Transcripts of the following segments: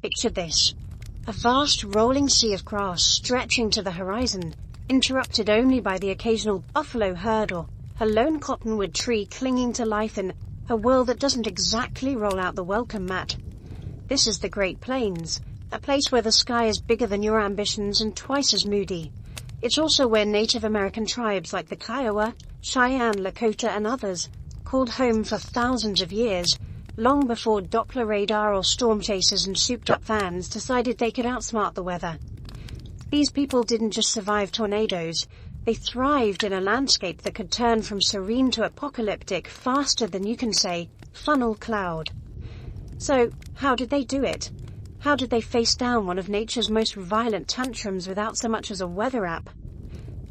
Picture this. A vast rolling sea of grass stretching to the horizon, interrupted only by the occasional buffalo herd or a lone cottonwood tree clinging to life in a world that doesn't exactly roll out the welcome mat. This is the Great Plains, a place where the sky is bigger than your ambitions and twice as moody. It's also where Native American tribes like the Kiowa, Cheyenne, Lakota and others called home for thousands of years, long before Doppler radar or storm chasers and souped-up fans decided they could outsmart the weather. These people didn't just survive tornadoes, they thrived in a landscape that could turn from serene to apocalyptic faster than you can say, funnel cloud. So, how did they do it? How did they face down one of nature's most violent tantrums without so much as a weather app?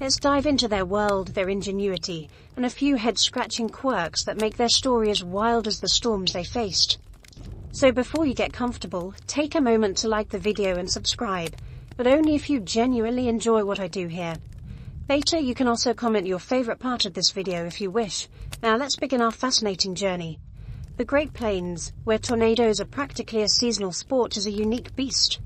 Let's dive into their world, their ingenuity, and a few head-scratching quirks that make their story as wild as the storms they faced. So before you get comfortable, take a moment to like the video and subscribe, but only if you genuinely enjoy what I do here. Later you can also comment your favorite part of this video if you wish. Now let's begin our fascinating journey. The Great Plains, where tornadoes are practically a seasonal sport, is a unique beast.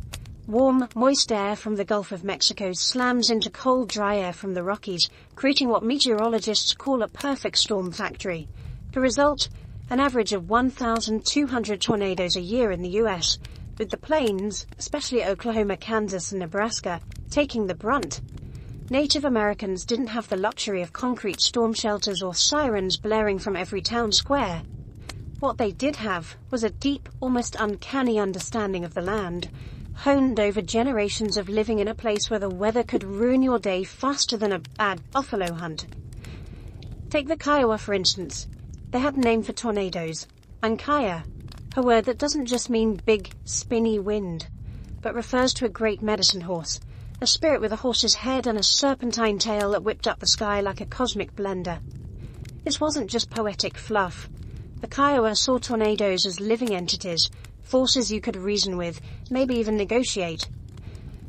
Warm, moist air from the Gulf of Mexico slams into cold, dry air from the Rockies, creating what meteorologists call a perfect storm factory. The result? An average of 1,200 tornadoes a year in the US, with the plains, especially Oklahoma, Kansas and Nebraska, taking the brunt. Native Americans didn't have the luxury of concrete storm shelters or sirens blaring from every town square. What they did have was a deep, almost uncanny understanding of the land, honed over generations of living in a place where the weather could ruin your day faster than a bad buffalo hunt. Take the Kiowa, for instance. They had a name for tornadoes, Ankaya, a word that doesn't just mean big, spinny wind, but refers to a great medicine horse, a spirit with a horse's head and a serpentine tail that whipped up the sky like a cosmic blender. This wasn't just poetic fluff. The Kiowa saw tornadoes as living entities, forces you could reason with, maybe even negotiate.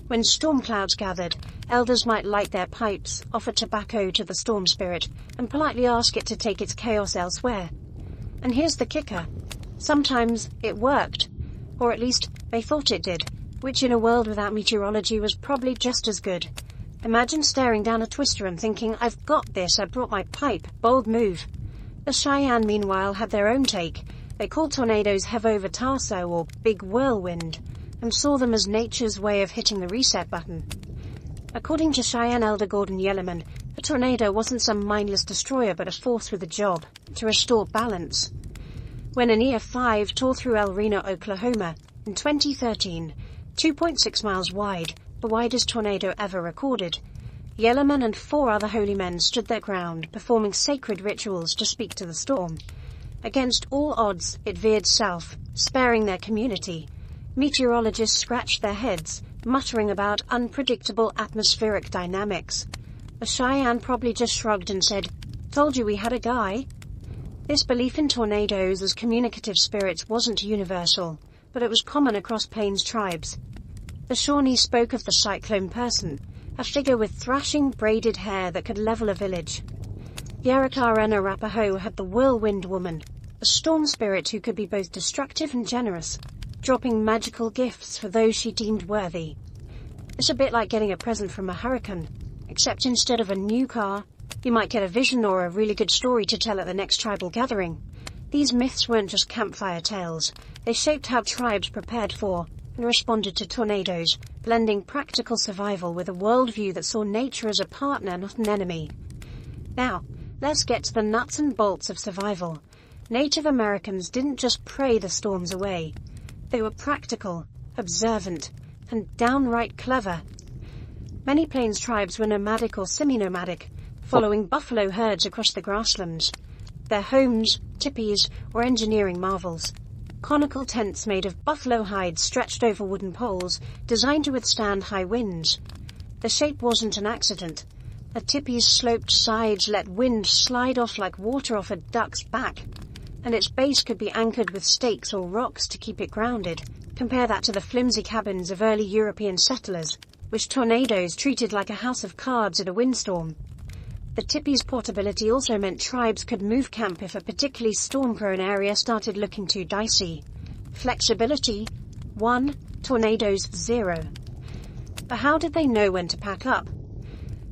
When storm clouds gathered, elders might light their pipes, offer tobacco to the storm spirit, and politely ask it to take its chaos elsewhere. And here's the kicker. Sometimes it worked, or at least they thought it did, which in a world without meteorology was probably just as good. Imagine staring down a twister and thinking, I've got this, I brought my pipe, bold move. The Cheyenne, meanwhile, had their own take. They called tornadoes Hevo-Vataso, or big whirlwind, and saw them as nature's way of hitting the reset button. According to Cheyenne elder Gordon Yellerman, a tornado wasn't some mindless destroyer but a force with a job, to restore balance. When an EF5 tore through El Reno, Oklahoma, in 2013, 2.6 miles wide, the widest tornado ever recorded, Yellerman and 4 other holy men stood their ground, performing sacred rituals to speak to the storm. Against all odds, it veered south, sparing their community. Meteorologists scratched their heads, muttering about unpredictable atmospheric dynamics. The Cheyenne probably just shrugged and said, "Told you we had a guy." This belief in tornadoes as communicative spirits wasn't universal, but it was common across Plains tribes. The Shawnee spoke of the cyclone person, a figure with thrashing braided hair that could level a village. Yaraka and Arapaho had the whirlwind woman, a storm spirit who could be both destructive and generous, dropping magical gifts for those she deemed worthy. It's a bit like getting a present from a hurricane, except instead of a new car, you might get a vision or a really good story to tell at the next tribal gathering. These myths weren't just campfire tales, they shaped how tribes prepared for and responded to tornadoes, blending practical survival with a worldview that saw nature as a partner, not an enemy. Now, let's get to the nuts and bolts of survival. Native Americans didn't just pray the storms away. They were practical, observant, and downright clever. Many Plains tribes were nomadic or semi-nomadic, following buffalo herds across the grasslands. Their homes, teepees, were engineering marvels. Conical tents made of buffalo hides stretched over wooden poles, designed to withstand high winds. The shape wasn't an accident. A teepee's sloped sides let wind slide off like water off a duck's back, and its base could be anchored with stakes or rocks to keep it grounded. Compare that to the flimsy cabins of early European settlers, which tornadoes treated like a house of cards in a windstorm. The teepee's portability also meant tribes could move camp if a particularly storm-prone area started looking too dicey. Flexibility? 1. tornadoes 0. But how did they know when to pack up?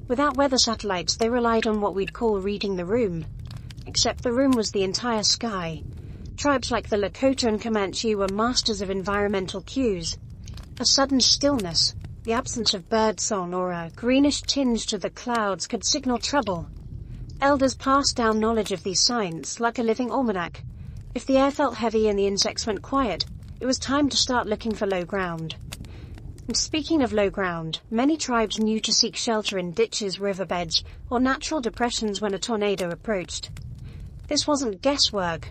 Without weather satellites, they relied on what we'd call reading the room. Except the room was the entire sky. Tribes like the Lakota and Comanche were masters of environmental cues. A sudden stillness, the absence of birdsong, or a greenish tinge to the clouds could signal trouble. Elders passed down knowledge of these signs like a living almanac. If the air felt heavy and the insects went quiet, it was time to start looking for low ground. And speaking of low ground, many tribes knew to seek shelter in ditches, riverbeds, or natural depressions when a tornado approached. This wasn't guesswork.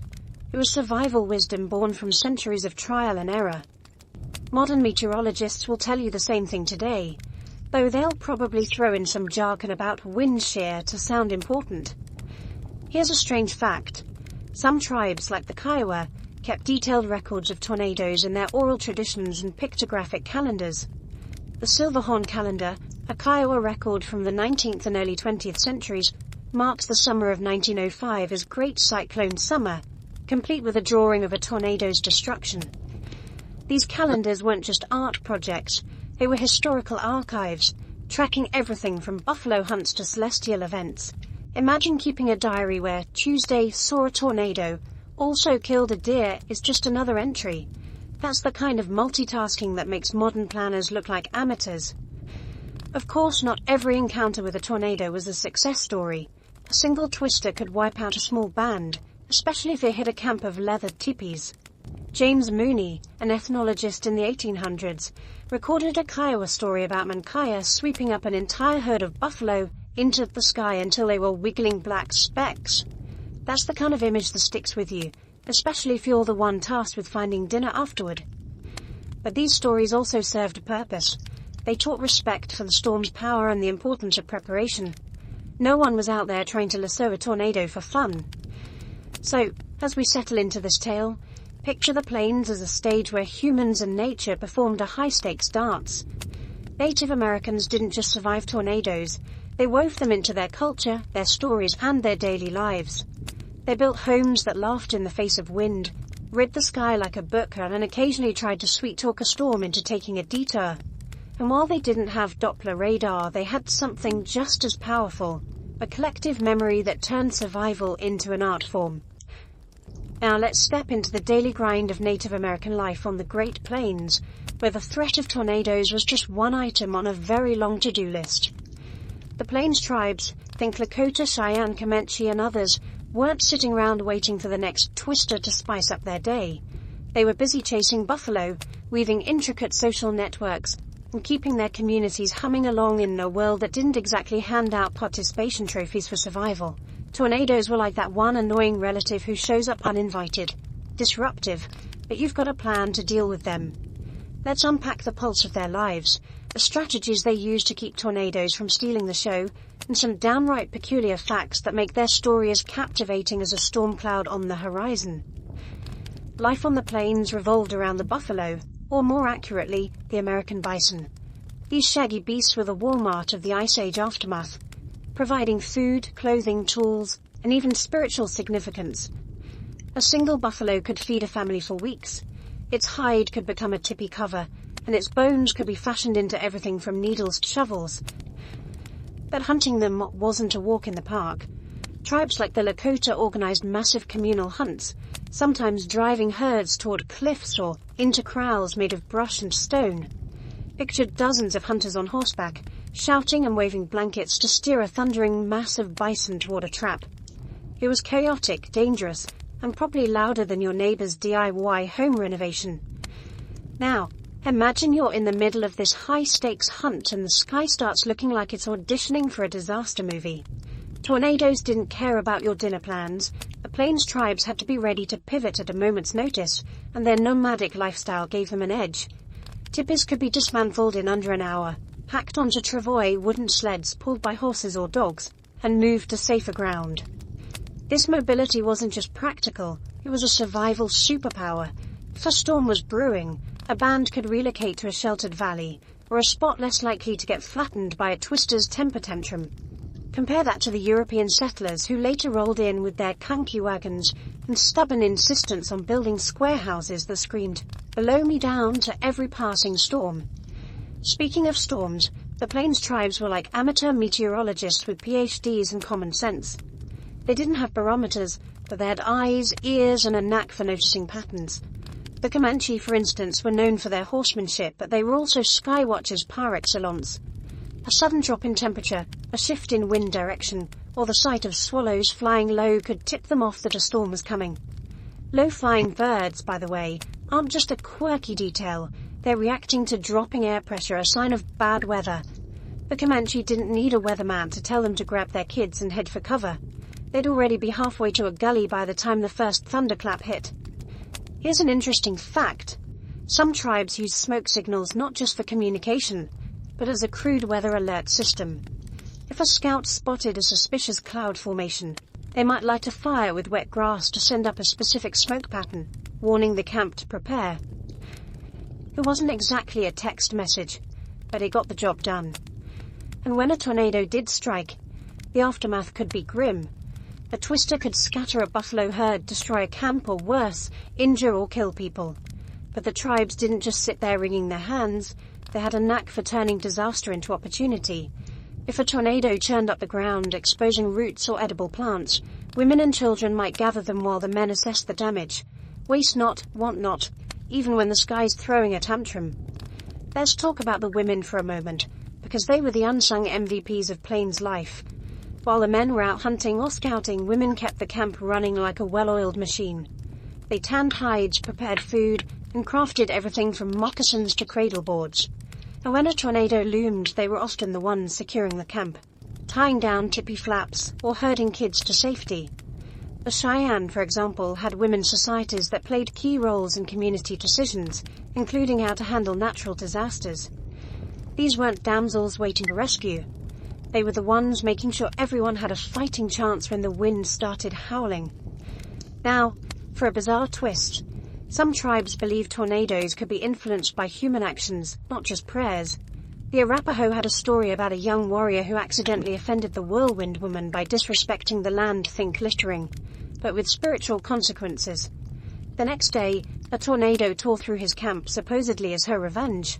It was survival wisdom born from centuries of trial and error. Modern meteorologists will tell you the same thing today, though they'll probably throw in some jargon about wind shear to sound important. Here's a strange fact. Some tribes, like the Kiowa, kept detailed records of tornadoes in their oral traditions and pictographic calendars. The Silverhorn calendar, a Kiowa record from the 19th and early 20th centuries, marks the summer of 1905 as Great Cyclone Summer, complete with a drawing of a tornado's destruction. These calendars weren't just art projects, they were historical archives, tracking everything from buffalo hunts to celestial events. Imagine keeping a diary where Tuesday saw a tornado, also killed a deer is just another entry. That's the kind of multitasking that makes modern planners look like amateurs. Of course, not every encounter with a tornado was a success story. A single twister could wipe out a small band, especially if it hit a camp of leathered teepees. James Mooney, an ethnologist in the 1800s, recorded a Kiowa story about Mankaya sweeping up an entire herd of buffalo into the sky until they were wiggling black specks. That's the kind of image that sticks with you, especially if you're the one tasked with finding dinner afterward. But these stories also served a purpose. They taught respect for the storm's power and the importance of preparation. No one was out there trying to lasso a tornado for fun. So, as we settle into this tale, picture the plains as a stage where humans and nature performed a high-stakes dance. Native Americans didn't just survive tornadoes, they wove them into their culture, their stories, and their daily lives. They built homes that laughed in the face of wind, read the sky like a book, and occasionally tried to sweet-talk a storm into taking a detour. And while they didn't have Doppler radar, they had something just as powerful, a collective memory that turned survival into an art form. Now let's step into the daily grind of Native American life on the Great Plains, where the threat of tornadoes was just one item on a very long to-do list. The Plains tribes, think Lakota, Cheyenne, Comanche, and others, weren't sitting around waiting for the next twister to spice up their day. They were busy chasing buffalo, weaving intricate social networks, and keeping their communities humming along in a world that didn't exactly hand out participation trophies for survival. Tornadoes were like that one annoying relative who shows up uninvited, disruptive, but you've got a plan to deal with them. Let's unpack the pulse of their lives, the strategies they use to keep tornadoes from stealing the show, and some downright peculiar facts that make their story as captivating as a storm cloud on the horizon. Life on the plains revolved around the buffalo, or more accurately, the American bison. These shaggy beasts were the Walmart of the Ice Age aftermath, providing food, clothing, tools, and even spiritual significance. A single buffalo could feed a family for weeks. Its hide could become a tipi cover, and its bones could be fashioned into everything from needles to shovels. But hunting them wasn't a walk in the park. Tribes like the Lakota organized massive communal hunts, sometimes driving herds toward cliffs or into kraals made of brush and stone. Picture dozens of hunters on horseback, shouting and waving blankets to steer a thundering mass of bison toward a trap. It was chaotic, dangerous, and probably louder than your neighbor's DIY home renovation. Now, imagine you're in the middle of this high-stakes hunt and the sky starts looking like it's auditioning for a disaster movie. Tornadoes didn't care about your dinner plans. The Plains tribes had to be ready to pivot at a moment's notice, and their nomadic lifestyle gave them an edge. Tipis could be dismantled in under an hour, packed onto travois wooden sleds pulled by horses or dogs, and moved to safer ground. This mobility wasn't just practical, it was a survival superpower. If a storm was brewing, a band could relocate to a sheltered valley, or a spot less likely to get flattened by a twister's temper tantrum. Compare that to the European settlers who later rolled in with their clunky wagons and stubborn insistence on building square houses that screamed, "Below me down," to every passing storm. Speaking of storms, the Plains tribes were like amateur meteorologists with PhDs in common sense. They didn't have barometers, but they had eyes, ears, and a knack for noticing patterns. The Comanche, for instance, were known for their horsemanship, but they were also sky watchers par excellence. A sudden drop in temperature, a shift in wind direction, or the sight of swallows flying low could tip them off that a storm was coming. Low-flying birds, by the way, aren't just a quirky detail. They're reacting to dropping air pressure, a sign of bad weather. The Comanche didn't need a weatherman to tell them to grab their kids and head for cover. They'd already be halfway to a gully by the time the first thunderclap hit. Here's an interesting fact. Some tribes use smoke signals not just for communication, but as a crude weather alert system. If a scout spotted a suspicious cloud formation, they might light a fire with wet grass to send up a specific smoke pattern, warning the camp to prepare. It wasn't exactly a text message, but it got the job done. And when a tornado did strike, the aftermath could be grim. A twister could scatter a buffalo herd, destroy a camp, or worse, injure or kill people. But the tribes didn't just sit there wringing their hands. They had a knack for turning disaster into opportunity. If a tornado churned up the ground, exposing roots or edible plants, women and children might gather them while the men assessed the damage. Waste not, want not, even when the sky's throwing a tantrum. Let's talk about the women for a moment, because they were the unsung MVPs of Plains life. While the men were out hunting or scouting, women kept the camp running like a well-oiled machine. They tanned hides, prepared food, and crafted everything from moccasins to cradle boards. And when a tornado loomed, they were often the ones securing the camp, tying down tippy flaps or herding kids to safety. The Cheyenne, for example, had women's societies that played key roles in community decisions, including how to handle natural disasters. These weren't damsels waiting for rescue. They were the ones making sure everyone had a fighting chance when the wind started howling. Now, for a bizarre twist, some tribes believed tornadoes could be influenced by human actions, not just prayers. The Arapaho had a story about a young warrior who accidentally offended the whirlwind woman by disrespecting the land, think littering, but with spiritual consequences. The next day, a tornado tore through his camp, supposedly as her revenge.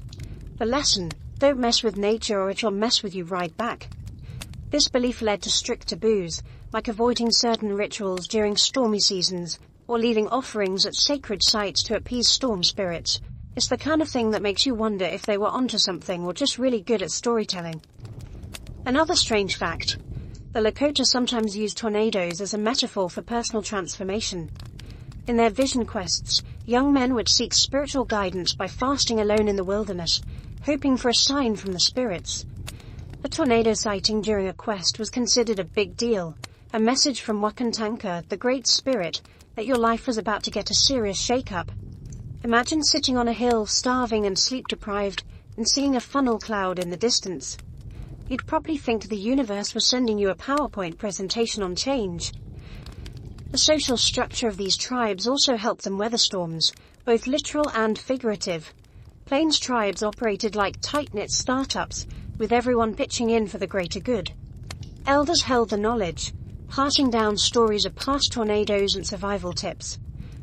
The lesson: don't mess with nature or it'll mess with you right back. This belief led to strict taboos, like avoiding certain rituals during stormy seasons, or leaving offerings at sacred sites to appease storm spirits. It's the kind of thing that makes you wonder if they were onto something or just really good at storytelling. Another strange fact: the Lakota sometimes used tornadoes as a metaphor for personal transformation. In their vision quests, young men would seek spiritual guidance by fasting alone in the wilderness, hoping for a sign from the spirits. A tornado sighting during a quest was considered a big deal, a message from Wakantanka, the Great Spirit, that your life was about to get a serious shake-up. Imagine sitting on a hill, starving and sleep-deprived, and seeing a funnel cloud in the distance. You'd probably think the universe was sending you a PowerPoint presentation on change. The social structure of these tribes also helped them weather storms, both literal and figurative. Plains tribes operated like tight-knit startups, with everyone pitching in for the greater good. Elders held the knowledge, passing down stories of past tornadoes and survival tips.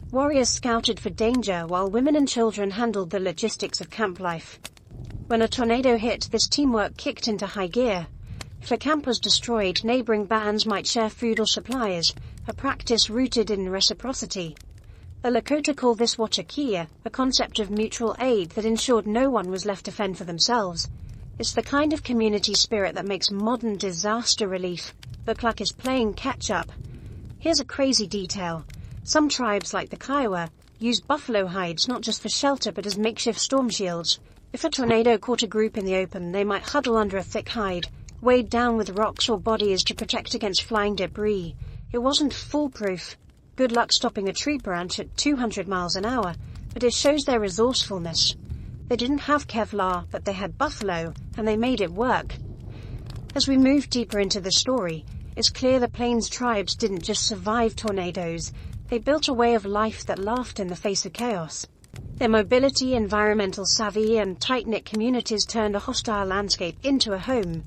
Warriors scouted for danger, while women and children handled the logistics of camp life. When a tornado hit, this teamwork kicked into high gear. If a camp was destroyed, neighboring bands might share food or supplies, a practice rooted in reciprocity. The Lakota called this wachakia, a concept of mutual aid that ensured no one was left to fend for themselves. It's the kind of community spirit that makes modern disaster relief look like it's playing catch-up. Here's a crazy detail. Some tribes, like the Kiowa, use buffalo hides not just for shelter but as makeshift storm shields. If a tornado caught a group in the open, they might huddle under a thick hide, weighed down with rocks or bodies to protect against flying debris. It wasn't foolproof. Good luck stopping a tree branch at 200 miles an hour, but it shows their resourcefulness. They didn't have Kevlar, but they had buffalo, and they made it work. As we move deeper into the story, it's clear the Plains tribes didn't just survive tornadoes, they built a way of life that laughed in the face of chaos. Their mobility, environmental savvy, and tight-knit communities turned a hostile landscape into a home.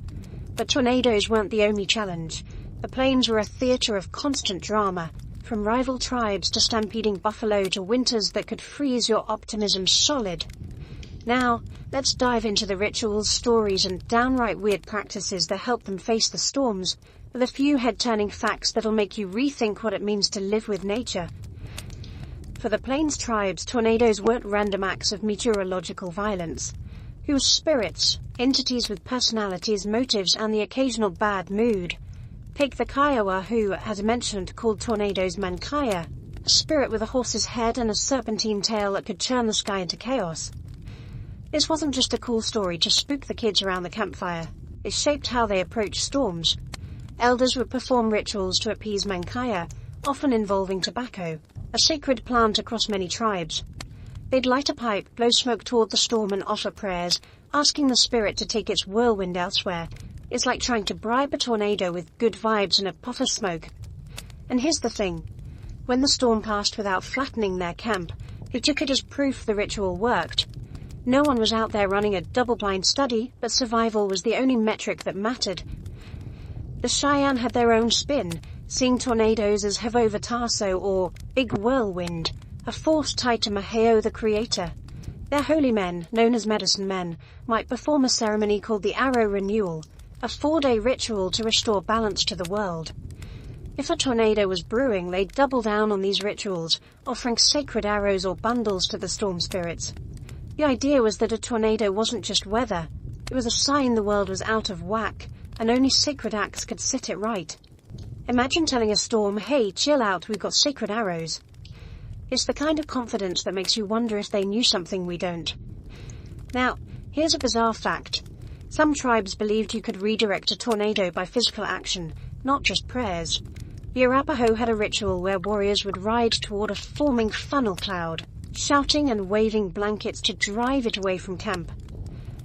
But tornadoes weren't the only challenge. The plains were a theater of constant drama, from rival tribes to stampeding buffalo to winters that could freeze your optimism solid. Now, let's dive into the rituals, stories, and downright weird practices that help them face the storms, with a few head-turning facts that'll make you rethink what it means to live with nature. For the plains tribes, tornadoes weren't random acts of meteorological violence. Who were spirits, entities with personalities, motives, and the occasional bad mood. Take the Kiowa, who, as mentioned, called tornadoes Mankaya, a spirit with a horse's head and a serpentine tail that could turn the sky into chaos. This wasn't just a cool story to spook the kids around the campfire. It shaped how they approached storms. Elders would perform rituals to appease Mankaya, often involving tobacco, a sacred plant across many tribes. They'd light a pipe, blow smoke toward the storm, and offer prayers, asking the spirit to take its whirlwind elsewhere. It's like trying to bribe a tornado with good vibes and a puff of smoke. And here's the thing. When the storm passed without flattening their camp, they took it as proof the ritual worked. No one was out there running a double-blind study, but survival was the only metric that mattered. The Cheyenne had their own spin, seeing tornadoes as Hevovatasa or Big Whirlwind, a force tied to Maheo the Creator. Their holy men, known as medicine men, might perform a ceremony called the Arrow Renewal, a 4-day ritual to restore balance to the world. If a tornado was brewing, they'd double down on these rituals, offering sacred arrows or bundles to the storm spirits. The idea was that a tornado wasn't just weather, it was a sign the world was out of whack, and only sacred acts could set it right. Imagine telling a storm, hey, chill out, we've got sacred arrows. It's the kind of confidence that makes you wonder if they knew something we don't. Now, here's a bizarre fact. Some tribes believed you could redirect a tornado by physical action, not just prayers. The Arapaho had a ritual where warriors would ride toward a forming funnel cloud, shouting and waving blankets to drive it away from camp.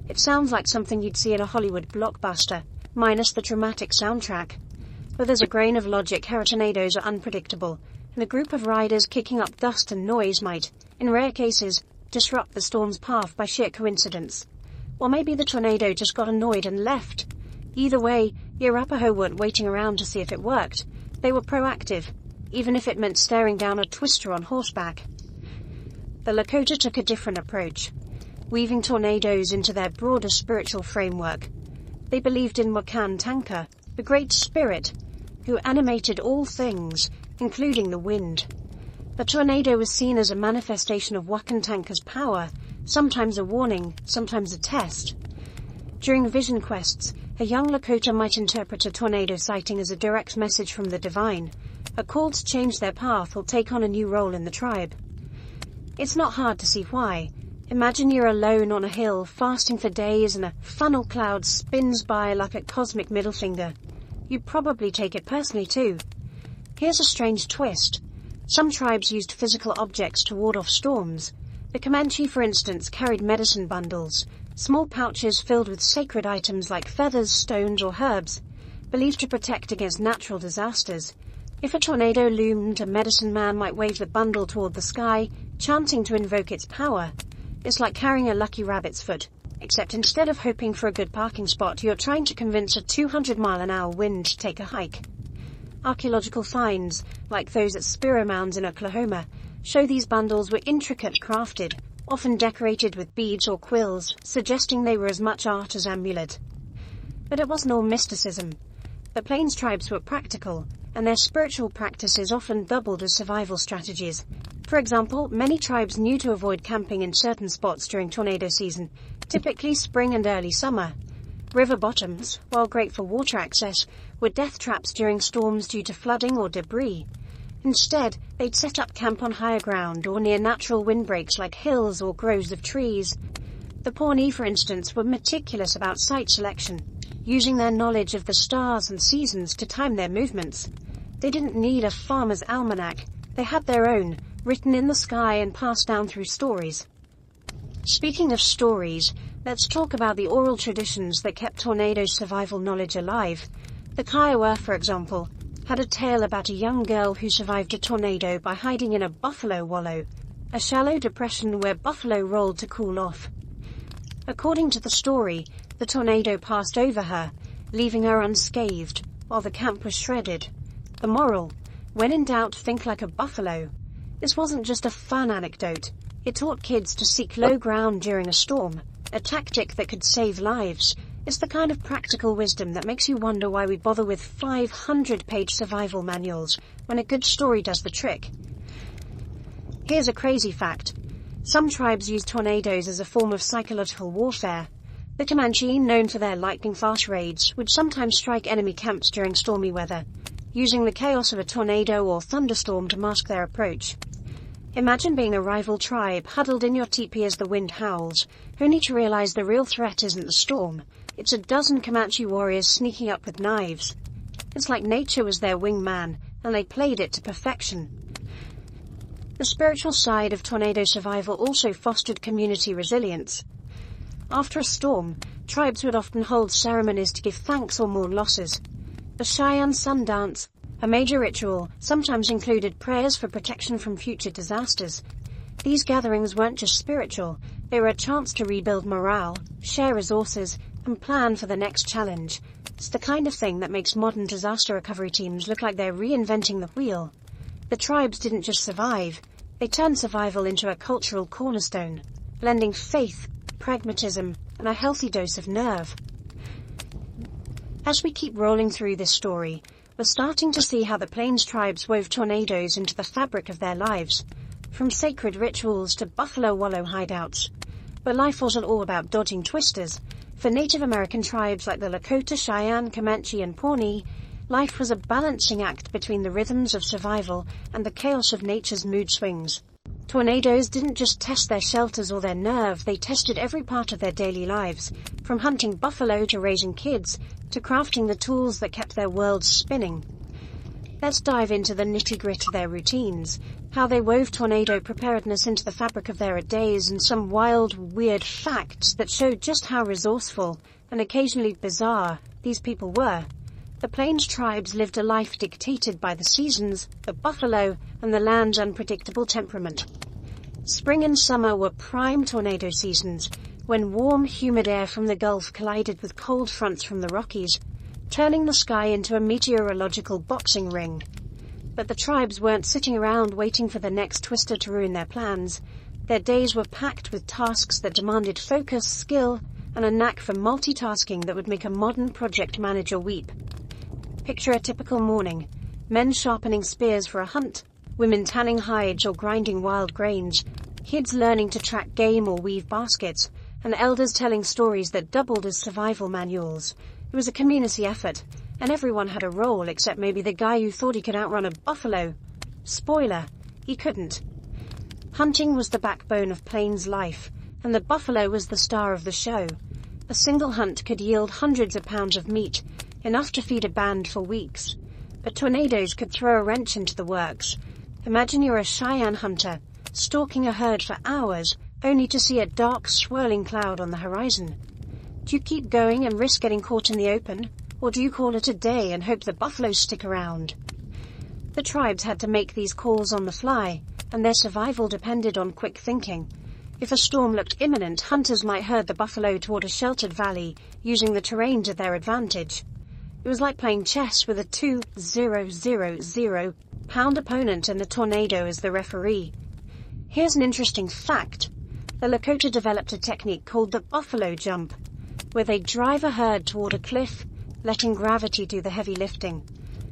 It sounds like something you'd see in a Hollywood blockbuster, minus the dramatic soundtrack. But there's a grain of logic. Tornadoes are unpredictable, and a group of riders kicking up dust and noise might, in rare cases, disrupt the storm's path by sheer coincidence. Or maybe the tornado just got annoyed and left. Either way, the Arapaho weren't waiting around to see if it worked. They were proactive, even if it meant staring down a twister on horseback. The Lakota took a different approach, weaving tornadoes into their broader spiritual framework. They believed in Wakan Tanka, the Great Spirit, who animated all things, including the wind. The tornado was seen as a manifestation of Wakan Tanka's power, sometimes a warning, sometimes a test. During vision quests, a young Lakota might interpret a tornado sighting as a direct message from the divine, a call to change their path or take on a new role in the tribe. It's not hard to see why. Imagine you're alone on a hill, fasting for days, and a funnel cloud spins by like a cosmic middle finger. You'd probably take it personally too. Here's a strange twist. Some tribes used physical objects to ward off storms. The Comanche, for instance, carried medicine bundles, small pouches filled with sacred items like feathers, stones, or herbs, believed to protect against natural disasters. If a tornado loomed, a medicine man might wave the bundle toward the sky, chanting to invoke its power. It's like carrying a lucky rabbit's foot, except instead of hoping for a good parking spot, you're trying to convince a 200-mile-an-hour wind to take a hike. Archaeological finds, like those at Spiro Mounds in Oklahoma, show these bundles were intricate crafted, often decorated with beads or quills, suggesting they were as much art as amulet. But it wasn't all mysticism. The Plains tribes were practical, and their spiritual practices often doubled as survival strategies. For example, many tribes knew to avoid camping in certain spots during tornado season, typically spring and early summer. River bottoms, while great for water access, were death traps during storms due to flooding or debris. Instead, they'd set up camp on higher ground or near natural windbreaks like hills or groves of trees. The Pawnee, for instance, were meticulous about site selection, using their knowledge of the stars and seasons to time their movements. They didn't need a farmer's almanac. They had their own, written in the sky and passed down through stories. Speaking of stories, let's talk about the oral traditions that kept tornadoes' survival knowledge alive. The Kiowa, for example, had a tale about a young girl who survived a tornado by hiding in a buffalo wallow, a shallow depression where buffalo rolled to cool off. According to the story, the tornado passed over her, leaving her unscathed, while the camp was shredded. The moral: when in doubt, think like a buffalo. This wasn't just a fun anecdote. It taught kids to seek low ground during a storm, a tactic that could save lives. It's the kind of practical wisdom that makes you wonder why we bother with 500-page survival manuals when a good story does the trick. Here's a crazy fact. Some tribes use tornadoes as a form of psychological warfare. The Comanche, known for their lightning-fast raids, would sometimes strike enemy camps during stormy weather, using the chaos of a tornado or thunderstorm to mask their approach. Imagine being a rival tribe huddled in your teepee as the wind howls, only to realize the real threat isn't the storm. It's a dozen Comanche warriors sneaking up with knives. It's like nature was their wingman, and they played it to perfection. The spiritual side of tornado survival also fostered community resilience. After a storm, tribes would often hold ceremonies to give thanks or mourn losses. The Cheyenne Sun Dance, a major ritual, sometimes included prayers for protection from future disasters. These gatherings weren't just spiritual, they were a chance to rebuild morale, share resources, and plan for the next challenge. It's the kind of thing that makes modern disaster recovery teams look like they're reinventing the wheel. The tribes didn't just survive, they turned survival into a cultural cornerstone, blending faith, pragmatism, and a healthy dose of nerve. As we keep rolling through this story, we're starting to see how the Plains tribes wove tornadoes into the fabric of their lives, from sacred rituals to buffalo wallow hideouts. But life wasn't all about dodging twisters. For Native American tribes like the Lakota, Cheyenne, Comanche, and Pawnee, life was a balancing act between the rhythms of survival and the chaos of nature's mood swings. Tornadoes didn't just test their shelters or their nerve, they tested every part of their daily lives, from hunting buffalo to raising kids, to crafting the tools that kept their worlds spinning. Let's dive into the nitty-gritty of their routines, how they wove tornado preparedness into the fabric of their days, and some wild, weird facts that showed just how resourceful, and occasionally bizarre, these people were. The Plains tribes lived a life dictated by the seasons, the buffalo, and the land's unpredictable temperament. Spring and summer were prime tornado seasons, when warm, humid air from the Gulf collided with cold fronts from the Rockies, turning the sky into a meteorological boxing ring. But the tribes weren't sitting around waiting for the next twister to ruin their plans. Their days were packed with tasks that demanded focus, skill, and a knack for multitasking that would make a modern project manager weep. Picture a typical morning: men sharpening spears for a hunt, women tanning hides or grinding wild grains, kids learning to track game or weave baskets, and elders telling stories that doubled as survival manuals. It was a community effort, and everyone had a role except maybe the guy who thought he could outrun a buffalo. Spoiler, he couldn't. Hunting was the backbone of Plains life, and the buffalo was the star of the show. A single hunt could yield hundreds of pounds of meat, enough to feed a band for weeks. But tornadoes could throw a wrench into the works. Imagine you're a Cheyenne hunter, stalking a herd for hours, only to see a dark, swirling cloud on the horizon. Do you keep going and risk getting caught in the open, or do you call it a day and hope the buffaloes stick around? The tribes had to make these calls on the fly, and their survival depended on quick thinking. If a storm looked imminent, hunters might herd the buffalo toward a sheltered valley, using the terrain to their advantage. It was like playing chess with a 2,000-pound opponent and a tornado as the referee. Here's an interesting fact. The Lakota developed a technique called the buffalo jump, where they drive a herd toward a cliff, letting gravity do the heavy lifting.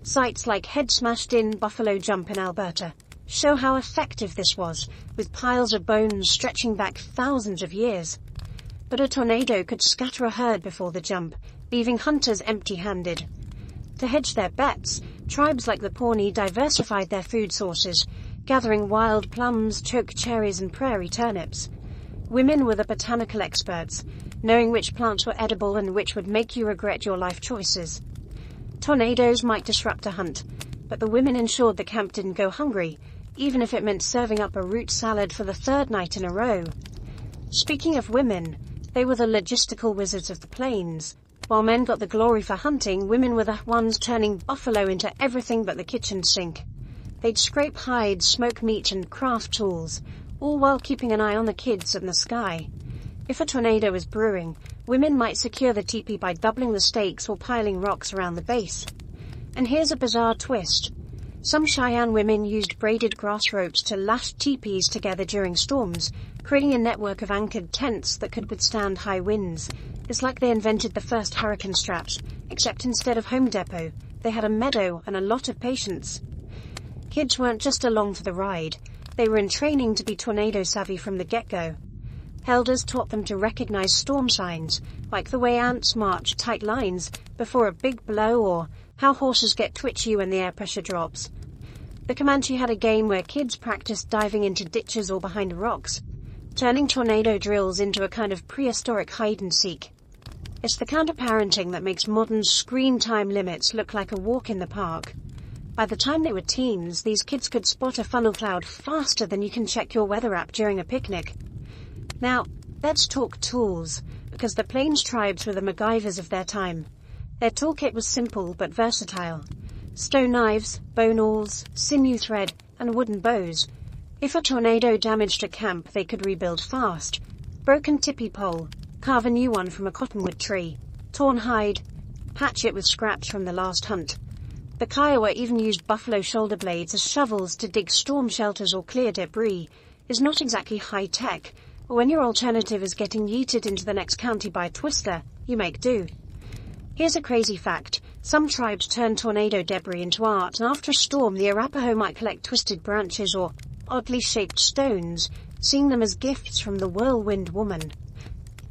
Sites like Head Smashed In Buffalo Jump in Alberta show how effective this was, with piles of bones stretching back thousands of years. But a tornado could scatter a herd before the jump, leaving hunters empty-handed. To hedge their bets, tribes like the Pawnee diversified their food sources, gathering wild plums, choke cherries, and prairie turnips. Women were the botanical experts, knowing which plants were edible and which would make you regret your life choices. Tornadoes might disrupt a hunt, but the women ensured the camp didn't go hungry, even if it meant serving up a root salad for the third night in a row. Speaking of women, they were the logistical wizards of the Plains. While men got the glory for hunting, women were the ones turning buffalo into everything but the kitchen sink. They'd scrape hides, smoke meat, and craft tools, all while keeping an eye on the kids and the sky. If a tornado was brewing, women might secure the teepee by doubling the stakes or piling rocks around the base. And here's a bizarre twist. Some Cheyenne women used braided grass ropes to lash teepees together during storms, creating a network of anchored tents that could withstand high winds. It's like they invented the first hurricane straps, except instead of Home Depot, they had a meadow and a lot of patience. Kids weren't just along for the ride, they were in training to be tornado savvy from the get-go. Elders taught them to recognize storm signs, like the way ants march tight lines before a big blow, or how horses get twitchy when the air pressure drops. The Comanche had a game where kids practiced diving into ditches or behind rocks, turning tornado drills into a kind of prehistoric hide-and-seek. It's the kind of parenting that makes modern screen time limits look like a walk in the park. By the time they were teens, these kids could spot a funnel cloud faster than you can check your weather app during a picnic. Now, let's talk tools, because the Plains tribes were the MacGyvers of their time. Their toolkit was simple but versatile. Stone knives, bone awls, sinew thread, and wooden bows. If a tornado damaged a camp, they could rebuild fast. Broken tippy pole, carve a new one from a cottonwood tree. Torn hide, patch it with scraps from the last hunt. The Kiowa even used buffalo shoulder blades as shovels to dig storm shelters or clear debris. Is not exactly high-tech, but when your alternative is getting yeeted into the next county by a twister, you make do. Here's a crazy fact. Some tribes turn tornado debris into art, and after a storm the Arapaho might collect twisted branches or oddly shaped stones, seeing them as gifts from the whirlwind woman.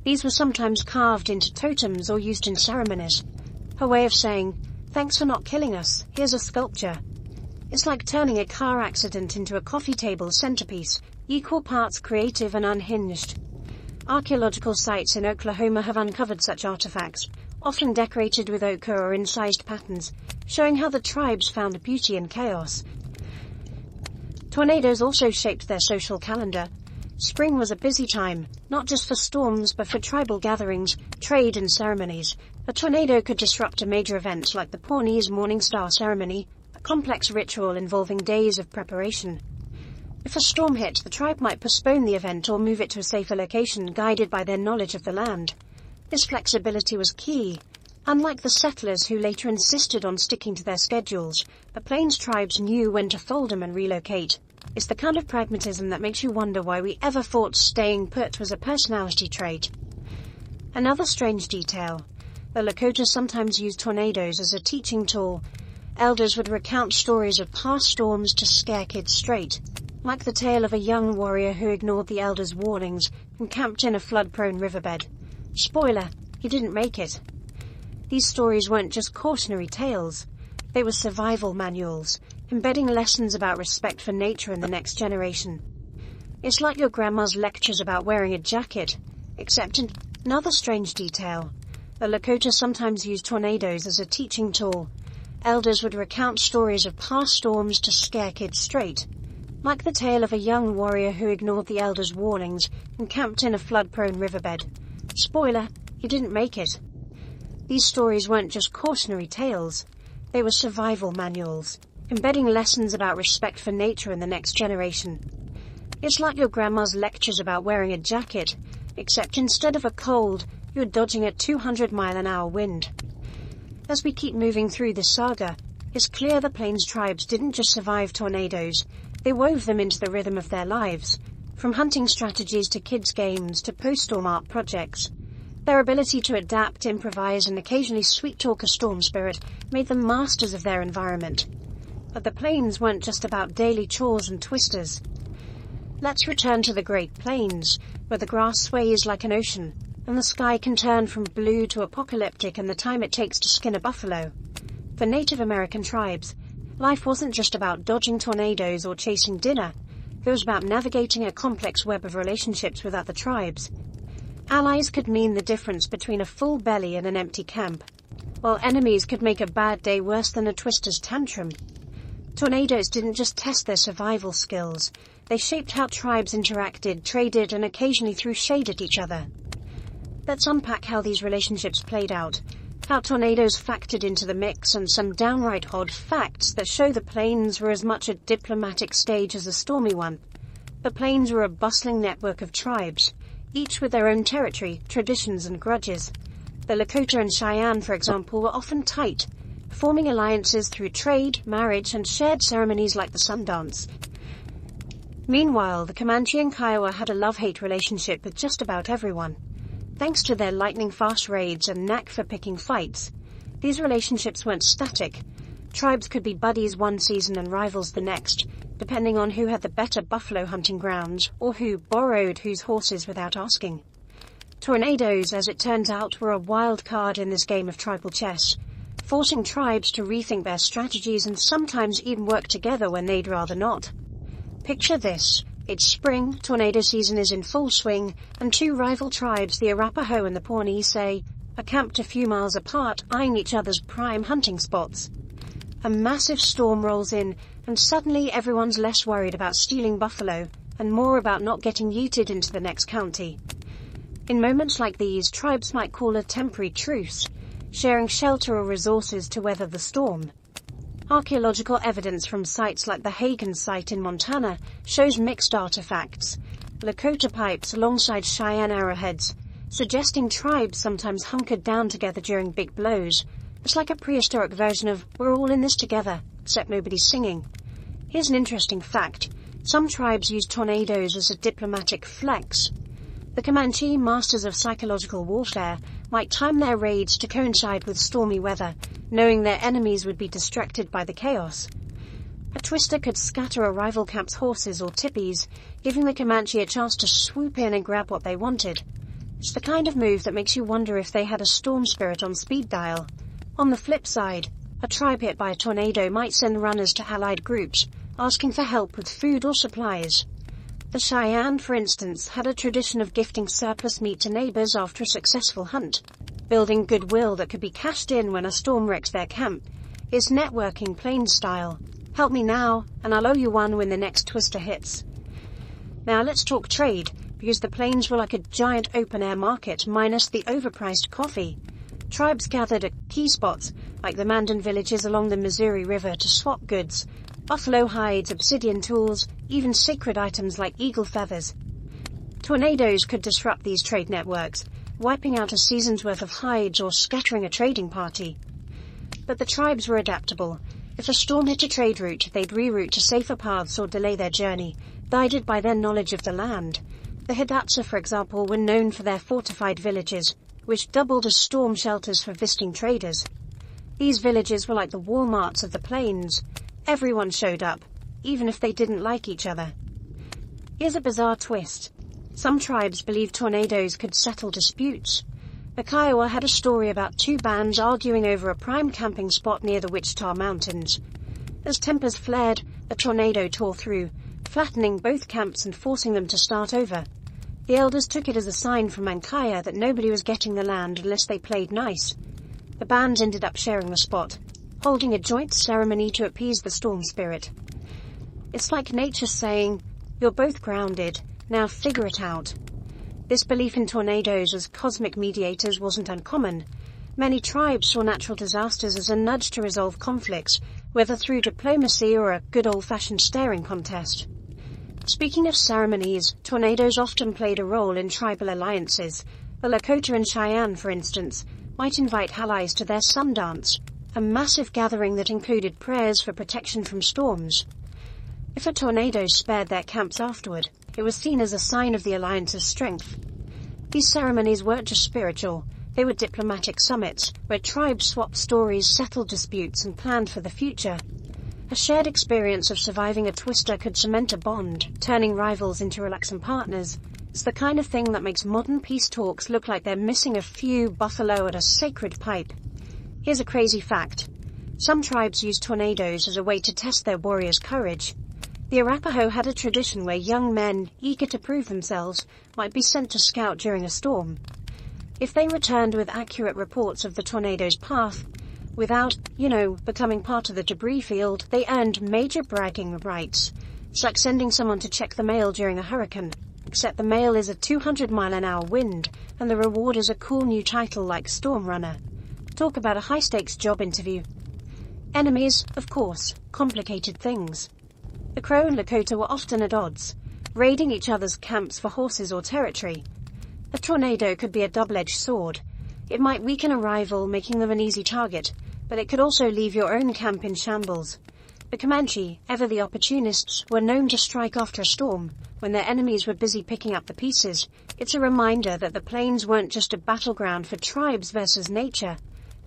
These were sometimes carved into totems or used in ceremonies. Her way of saying, "Thanks for not killing us, here's a sculpture." It's like turning a car accident into a coffee table centerpiece, equal parts creative and unhinged. Archaeological sites in Oklahoma have uncovered such artifacts, often decorated with ochre or incised patterns, showing how the tribes found beauty in chaos. Tornadoes also shaped their social calendar. Spring was a busy time, not just for storms but for tribal gatherings, trade and ceremonies. A tornado could disrupt a major event like the Pawnee's Morning Star ceremony, a complex ritual involving days of preparation. If a storm hit, the tribe might postpone the event or move it to a safer location, guided by their knowledge of the land. This flexibility was key. Unlike the settlers who later insisted on sticking to their schedules, the Plains tribes knew when to fold them and relocate. It's the kind of pragmatism that makes you wonder why we ever thought staying put was a personality trait. Another strange detail. The Lakota sometimes used tornadoes as a teaching tool. Elders would recount stories of past storms to scare kids straight, like the tale of a young warrior who ignored the elders' warnings and camped in a flood-prone riverbed. Spoiler, he didn't make it. These stories weren't just cautionary tales. They were survival manuals, embedding lessons about respect for nature in the next generation. It's like your grandma's lectures about wearing a jacket, except in another strange detail. The Lakota sometimes used tornadoes as a teaching tool. Elders would recount stories of past storms to scare kids straight, like the tale of a young warrior who ignored the elders' warnings and camped in a flood-prone riverbed. Spoiler, he didn't make it. These stories weren't just cautionary tales. They were survival manuals, embedding lessons about respect for nature in the next generation. It's like your grandma's lectures about wearing a jacket, except instead of a cold, you're dodging a 200-mile-an-hour wind. As we keep moving through this saga, it's clear the Plains tribes didn't just survive tornadoes, they wove them into the rhythm of their lives, from hunting strategies to kids' games to post-storm art projects. Their ability to adapt, improvise, and occasionally sweet-talk a storm spirit made them masters of their environment. But the Plains weren't just about daily chores and twisters. Let's return to the Great Plains, where the grass sways like an ocean, and the sky can turn from blue to apocalyptic in the time it takes to skin a buffalo. For Native American tribes, life wasn't just about dodging tornadoes or chasing dinner. It was about navigating a complex web of relationships with other tribes. Allies could mean the difference between a full belly and an empty camp, while enemies could make a bad day worse than a twister's tantrum. Tornadoes didn't just test their survival skills, they shaped how tribes interacted, traded, and occasionally threw shade at each other. Let's unpack how these relationships played out, how tornadoes factored into the mix, and some downright odd facts that show the Plains were as much a diplomatic stage as a stormy one. The Plains were a bustling network of tribes, each with their own territory, traditions and grudges. The Lakota and Cheyenne, for example, were often tight, forming alliances through trade, marriage, and shared ceremonies like the sun dance. Meanwhile, the Comanche and Kiowa had a love-hate relationship with just about everyone. Thanks to their lightning-fast raids and knack for picking fights, these relationships weren't static. Tribes could be buddies one season and rivals the next, depending on who had the better buffalo hunting grounds or who borrowed whose horses without asking. Tornadoes, as it turns out, were a wild card in this game of tribal chess, forcing tribes to rethink their strategies and sometimes even work together when they'd rather not. Picture this. It's spring, tornado season is in full swing, and two rival tribes, the Arapaho and the Pawnee, are camped a few miles apart, eyeing each other's prime hunting spots. A massive storm rolls in, and suddenly everyone's less worried about stealing buffalo and more about not getting yeeted into the next county. In moments like these, tribes might call a temporary truce, sharing shelter or resources to weather the storm. Archaeological evidence from sites like the Hagen site in Montana shows mixed artifacts, Lakota pipes alongside Cheyenne arrowheads, suggesting tribes sometimes hunkered down together during big blows. It's like a prehistoric version of "we're all in this together, except nobody's singing." Here's an interesting fact. Some tribes use tornadoes as a diplomatic flex. The Comanche, masters of psychological warfare, might time their raids to coincide with stormy weather, knowing their enemies would be distracted by the chaos. A twister could scatter a rival camp's horses or tippies, giving the Comanche a chance to swoop in and grab what they wanted. It's the kind of move that makes you wonder if they had a storm spirit on speed dial. On the flip side, a tribe hit by a tornado might send runners to allied groups, asking for help with food or supplies. The Cheyenne, for instance, had a tradition of gifting surplus meat to neighbors after a successful hunt, building goodwill that could be cashed in when a storm wrecks their camp. It's networking plains style. Help me now, and I'll owe you one when the next twister hits. Now let's talk trade, because the plains were like a giant open-air market minus the overpriced coffee. Tribes gathered at key spots, like the Mandan villages along the Missouri River, to swap goods, buffalo hides, obsidian tools, even sacred items like eagle feathers. Tornadoes could disrupt these trade networks, wiping out a season's worth of hides or scattering a trading party. But the tribes were adaptable. If a storm hit a trade route, they'd reroute to safer paths or delay their journey, guided by their knowledge of the land. The Hidatsa, for example, were known for their fortified villages, which doubled as storm shelters for visiting traders. These villages were like the Walmarts of the plains. Everyone showed up, even if they didn't like each other. Here's a bizarre twist. Some tribes believed tornadoes could settle disputes. The Kiowa had a story about two bands arguing over a prime camping spot near the Wichita Mountains. As tempers flared, a tornado tore through, flattening both camps and forcing them to start over. The elders took it as a sign from Mankaya that nobody was getting the land unless they played nice. The bands ended up sharing the spot, holding a joint ceremony to appease the storm spirit. It's like nature saying, "You're both grounded, now figure it out." This belief in tornadoes as cosmic mediators wasn't uncommon. Many tribes saw natural disasters as a nudge to resolve conflicts, whether through diplomacy or a good old-fashioned staring contest. Speaking of ceremonies, tornadoes often played a role in tribal alliances. The Lakota and Cheyenne, for instance, might invite allies to their sun dance, a massive gathering that included prayers for protection from storms. If a tornado spared their camps afterward, it was seen as a sign of the alliance's strength. These ceremonies weren't just spiritual, they were diplomatic summits, where tribes swapped stories, settled disputes, and planned for the future. A shared experience of surviving a twister could cement a bond, turning rivals into relaxing partners. It's the kind of thing that makes modern peace talks look like they're missing a few buffalo at a sacred pipe. Here's a crazy fact. Some tribes use tornadoes as a way to test their warriors' courage. The Arapaho had a tradition where young men, eager to prove themselves, might be sent to scout during a storm. If they returned with accurate reports of the tornado's path, without, becoming part of the debris field, they earned major bragging rights. It's like sending someone to check the mail during a hurricane, except the mail is a 200-mile-an-hour wind, and the reward is a cool new title like Storm Runner. Talk about a high-stakes job interview. Enemies, of course, complicated things. The Crow and Lakota were often at odds, raiding each other's camps for horses or territory. A tornado could be a double-edged sword. It might weaken a rival, making them an easy target, but it could also leave your own camp in shambles. The Comanche, ever the opportunists, were known to strike after a storm, when their enemies were busy picking up the pieces. It's a reminder that the plains weren't just a battleground for tribes versus nature.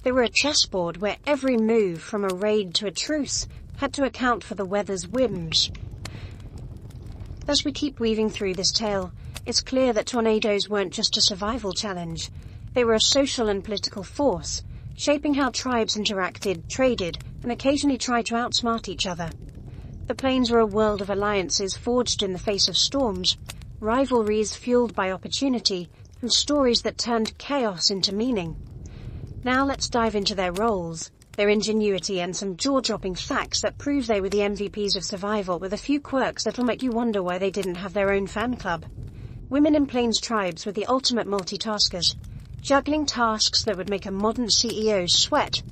They were a chessboard where every move, from a raid to a truce, had to account for the weather's whims. As we keep weaving through this tale, it's clear that tornadoes weren't just a survival challenge. They were a social and political force, shaping how tribes interacted, traded, and occasionally tried to outsmart each other. The plains were a world of alliances forged in the face of storms, rivalries fueled by opportunity, and stories that turned chaos into meaning. Now let's dive into their roles, their ingenuity, and some jaw-dropping facts that prove they were the MVPs of survival, with a few quirks that'll make you wonder why they didn't have their own fan club. Women in plains tribes were the ultimate multitaskers, juggling tasks that would make a modern CEO sweat.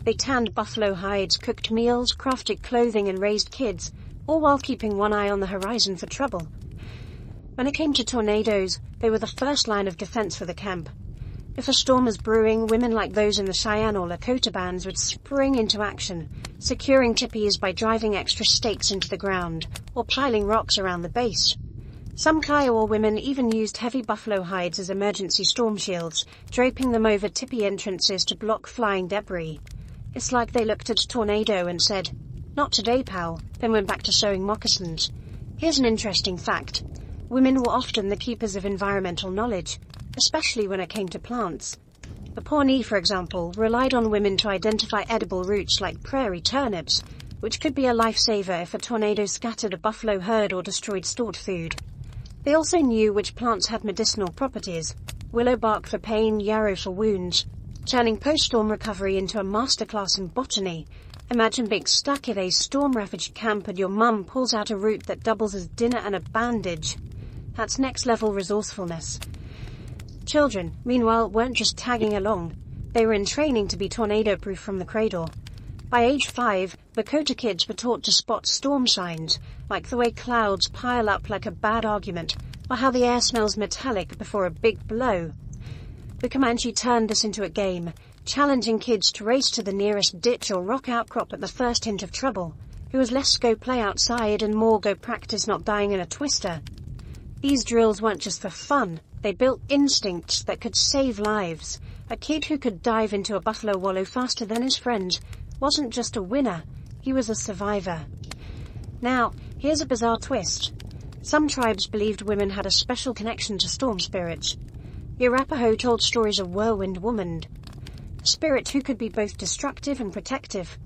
They tanned buffalo hides, cooked meals, crafted clothing, and raised kids, all while keeping one eye on the horizon for trouble. When it came to tornadoes, they were the first line of defense for the camp. If a storm was brewing, women like those in the Cheyenne or Lakota bands would spring into action, securing teepees by driving extra stakes into the ground, or piling rocks around the base. Some Kiowa women even used heavy buffalo hides as emergency storm shields, draping them over teepee entrances to block flying debris. It's like they looked at a tornado and said, "Not today, pal," then went back to sewing moccasins. Here's an interesting fact. Women were often the keepers of environmental knowledge, especially when it came to plants. The Pawnee, for example, relied on women to identify edible roots like prairie turnips, which could be a lifesaver if a tornado scattered a buffalo herd or destroyed stored food. They also knew which plants had medicinal properties: willow bark for pain, yarrow for wounds, turning post-storm recovery into a masterclass in botany. Imagine being stuck at a storm-ravaged camp and your mum pulls out a root that doubles as dinner and a bandage. That's next-level resourcefulness. Children, meanwhile, weren't just tagging along. They were in training to be tornado-proof from the cradle. By age 5, Lakota kids were taught to spot storm signs, like the way clouds pile up like a bad argument, or how the air smells metallic before a big blow. The Comanche turned this into a game, challenging kids to race to the nearest ditch or rock outcrop at the first hint of trouble. It was less go play outside and more go practice not dying in a twister. These drills weren't just for fun. They built instincts that could save lives. A kid who could dive into a buffalo wallow faster than his friends wasn't just a winner, he was a survivor. Now, here's a bizarre twist. Some tribes believed women had a special connection to storm spirits. The Arapaho told stories of Whirlwind Woman, a spirit who could be both destructive and protective.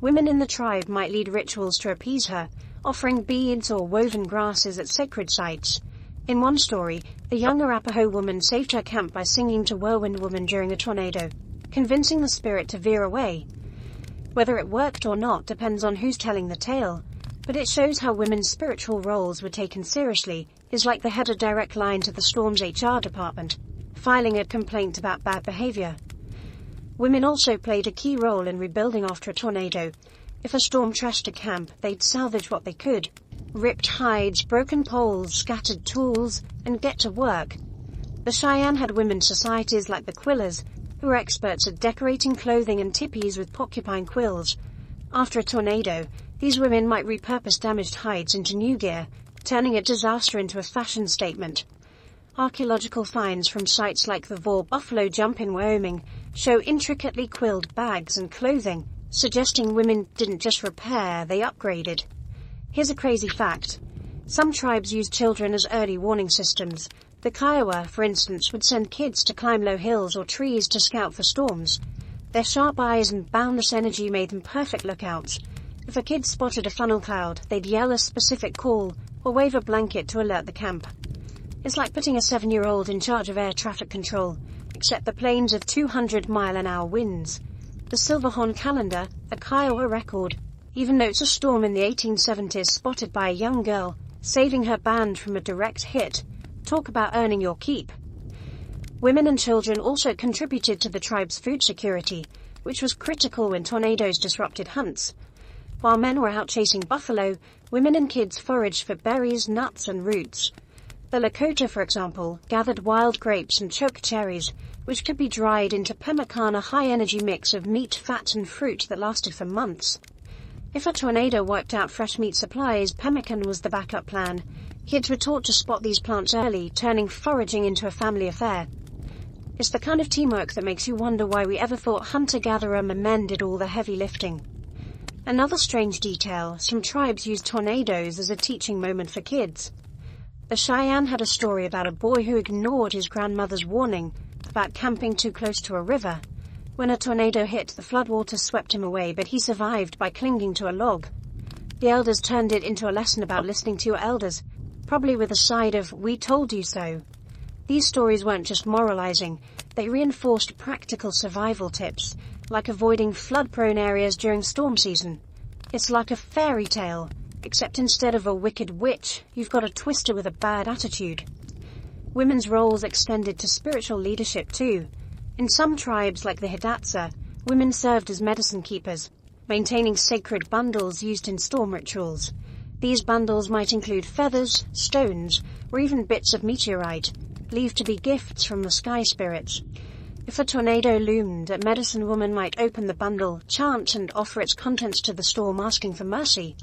Women in the tribe might lead rituals to appease her, offering beads or woven grasses at sacred sites. In one story, a young Arapaho woman saved her camp by singing to Whirlwind Woman during a tornado, convincing the spirit to veer away. Whether it worked or not depends on who's telling the tale, but it shows how women's spiritual roles were taken seriously. Is like they had a direct line to the storm's HR department, filing a complaint about bad behavior. Women also played a key role in rebuilding after a tornado. If a storm trashed a camp, they'd salvage what they could. Ripped hides, broken poles, scattered tools, and get to work. The Cheyenne had women's societies like the Quillers, who were experts at decorating clothing and teepees with porcupine quills. After a tornado, these women might repurpose damaged hides into new gear, turning a disaster into a fashion statement. Archaeological finds from sites like the Vore Buffalo Jump in Wyoming show intricately quilled bags and clothing, suggesting women didn't just repair, they upgraded. Here's a crazy fact. Some tribes used children as early warning systems. The Kiowa, for instance, would send kids to climb low hills or trees to scout for storms. Their sharp eyes and boundless energy made them perfect lookouts. If a kid spotted a funnel cloud, they'd yell a specific call or wave a blanket to alert the camp. It's like putting a 7-year-old in charge of air traffic control, except the plains of 200-mile-an-hour winds. The Silverhorn calendar, a Kiowa record, even notes a storm in the 1870s spotted by a young girl, saving her band from a direct hit. Talk about earning your keep. Women and children also contributed to the tribe's food security, which was critical when tornadoes disrupted hunts. While men were out chasing buffalo, women and kids foraged for berries, nuts, and roots. The Lakota, for example, gathered wild grapes and choke cherries, which could be dried into pemmican, a high-energy mix of meat, fat, and fruit that lasted for months. If a tornado wiped out fresh meat supplies, pemmican was the backup plan. Kids were taught to spot these plants early, turning foraging into a family affair. It's the kind of teamwork that makes you wonder why we ever thought hunter-gatherer men did all the heavy lifting. Another strange detail, some tribes used tornadoes as a teaching moment for kids. The Cheyenne had a story about a boy who ignored his grandmother's warning about camping too close to a river. When a tornado hit, the floodwaters swept him away, but he survived by clinging to a log. The elders turned it into a lesson about listening to your elders, probably with a side of, "we told you so." These stories weren't just moralizing, they reinforced practical survival tips, like avoiding flood-prone areas during storm season. It's like a fairy tale, except instead of a wicked witch, you've got a twister with a bad attitude. Women's roles extended to spiritual leadership too. In some tribes, like the Hidatsa, women served as medicine keepers, maintaining sacred bundles used in storm rituals. These bundles might include feathers, stones, or even bits of meteorite, believed to be gifts from the sky spirits. If a tornado loomed, a medicine woman might open the bundle, chant, and offer its contents to the storm, asking for mercy.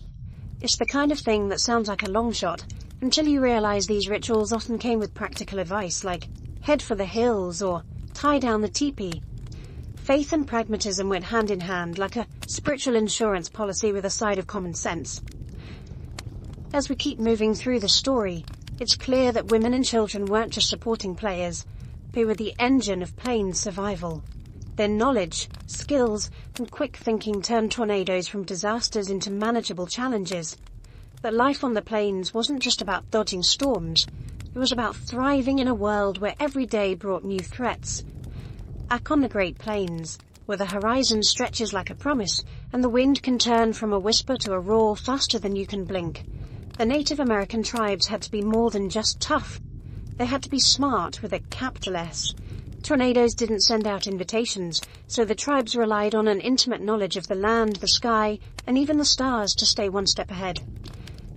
It's the kind of thing that sounds like a long shot, until you realize these rituals often came with practical advice, like head for the hills or tie down the teepee. Faith and pragmatism went hand in hand, like a spiritual insurance policy with a side of common sense. As we keep moving through the story, it's clear that women and children weren't just supporting players, they were the engine of plains survival. Their knowledge, skills, and quick thinking turned tornadoes from disasters into manageable challenges. But life on the plains wasn't just about dodging storms, it was about thriving in a world where every day brought new threats. Back on the Great Plains, where the horizon stretches like a promise, and the wind can turn from a whisper to a roar faster than you can blink, the Native American tribes had to be more than just tough. They had to be smart with a capital S. Tornadoes didn't send out invitations, so the tribes relied on an intimate knowledge of the land, the sky, and even the stars to stay one step ahead.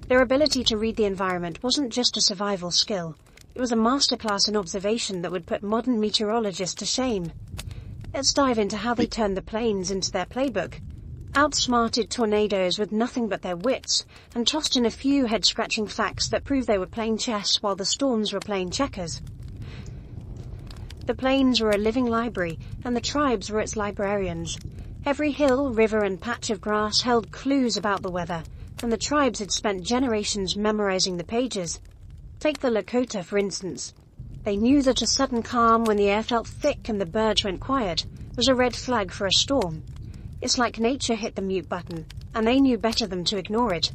Their ability to read the environment wasn't just a survival skill. It was a masterclass in observation that would put modern meteorologists to shame. Let's dive into how they turned the plains into their playbook. Outsmarted tornadoes with nothing but their wits, and tossed in a few head-scratching facts that proved they were playing chess while the storms were playing checkers. The plains were a living library, and the tribes were its librarians. Every hill, river, and patch of grass held clues about the weather, and the tribes had spent generations memorizing the pages. Take the Lakota, for instance. They knew that a sudden calm when the air felt thick and the birds went quiet was a red flag for a storm. It's like nature hit the mute button, and they knew better than to ignore it.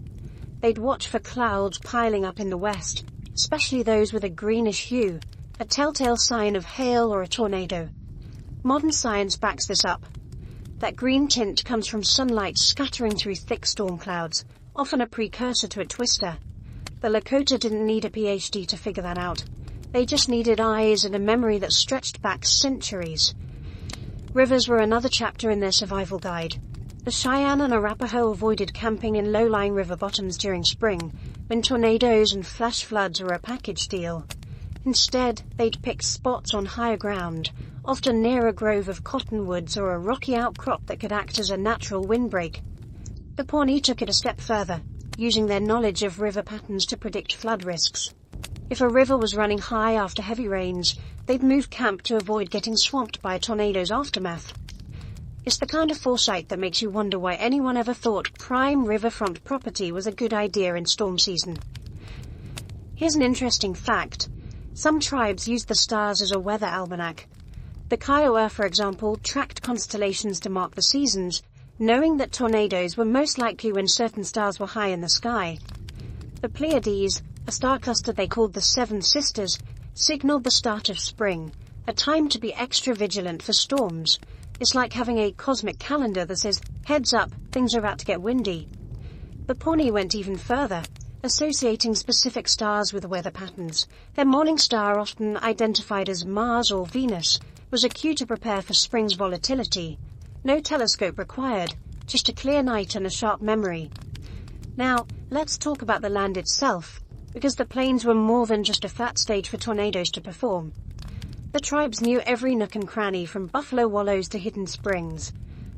They'd watch for clouds piling up in the west, especially those with a greenish hue, a telltale sign of hail or a tornado. Modern science backs this up. That green tint comes from sunlight scattering through thick storm clouds, often a precursor to a twister. The Lakota didn't need a PhD to figure that out. They just needed eyes and a memory that stretched back centuries. Rivers were another chapter in their survival guide. The Cheyenne and Arapaho avoided camping in low-lying river bottoms during spring, when tornadoes and flash floods were a package deal. Instead, they'd pick spots on higher ground, often near a grove of cottonwoods or a rocky outcrop that could act as a natural windbreak. The Pawnee took it a step further, using their knowledge of river patterns to predict flood risks. If a river was running high after heavy rains, they'd move camp to avoid getting swamped by a tornado's aftermath. It's the kind of foresight that makes you wonder why anyone ever thought prime riverfront property was a good idea in storm season. Here's an interesting fact. Some tribes used the stars as a weather almanac. The Kiowa, for example, tracked constellations to mark the seasons, knowing that tornadoes were most likely when certain stars were high in the sky. The Pleiades, a star cluster they called the Seven Sisters, signaled the start of spring, a time to be extra vigilant for storms. It's like having a cosmic calendar that says, heads up, things are about to get windy. The Pawnee went even further, associating specific stars with weather patterns. Their morning star, often identified as Mars or Venus, was a cue to prepare for spring's volatility. No telescope required, just a clear night and a sharp memory. Now, let's talk about the land itself. because the plains were more than just a flat stage for tornadoes to perform. The tribes knew every nook and cranny, from buffalo wallows to hidden springs.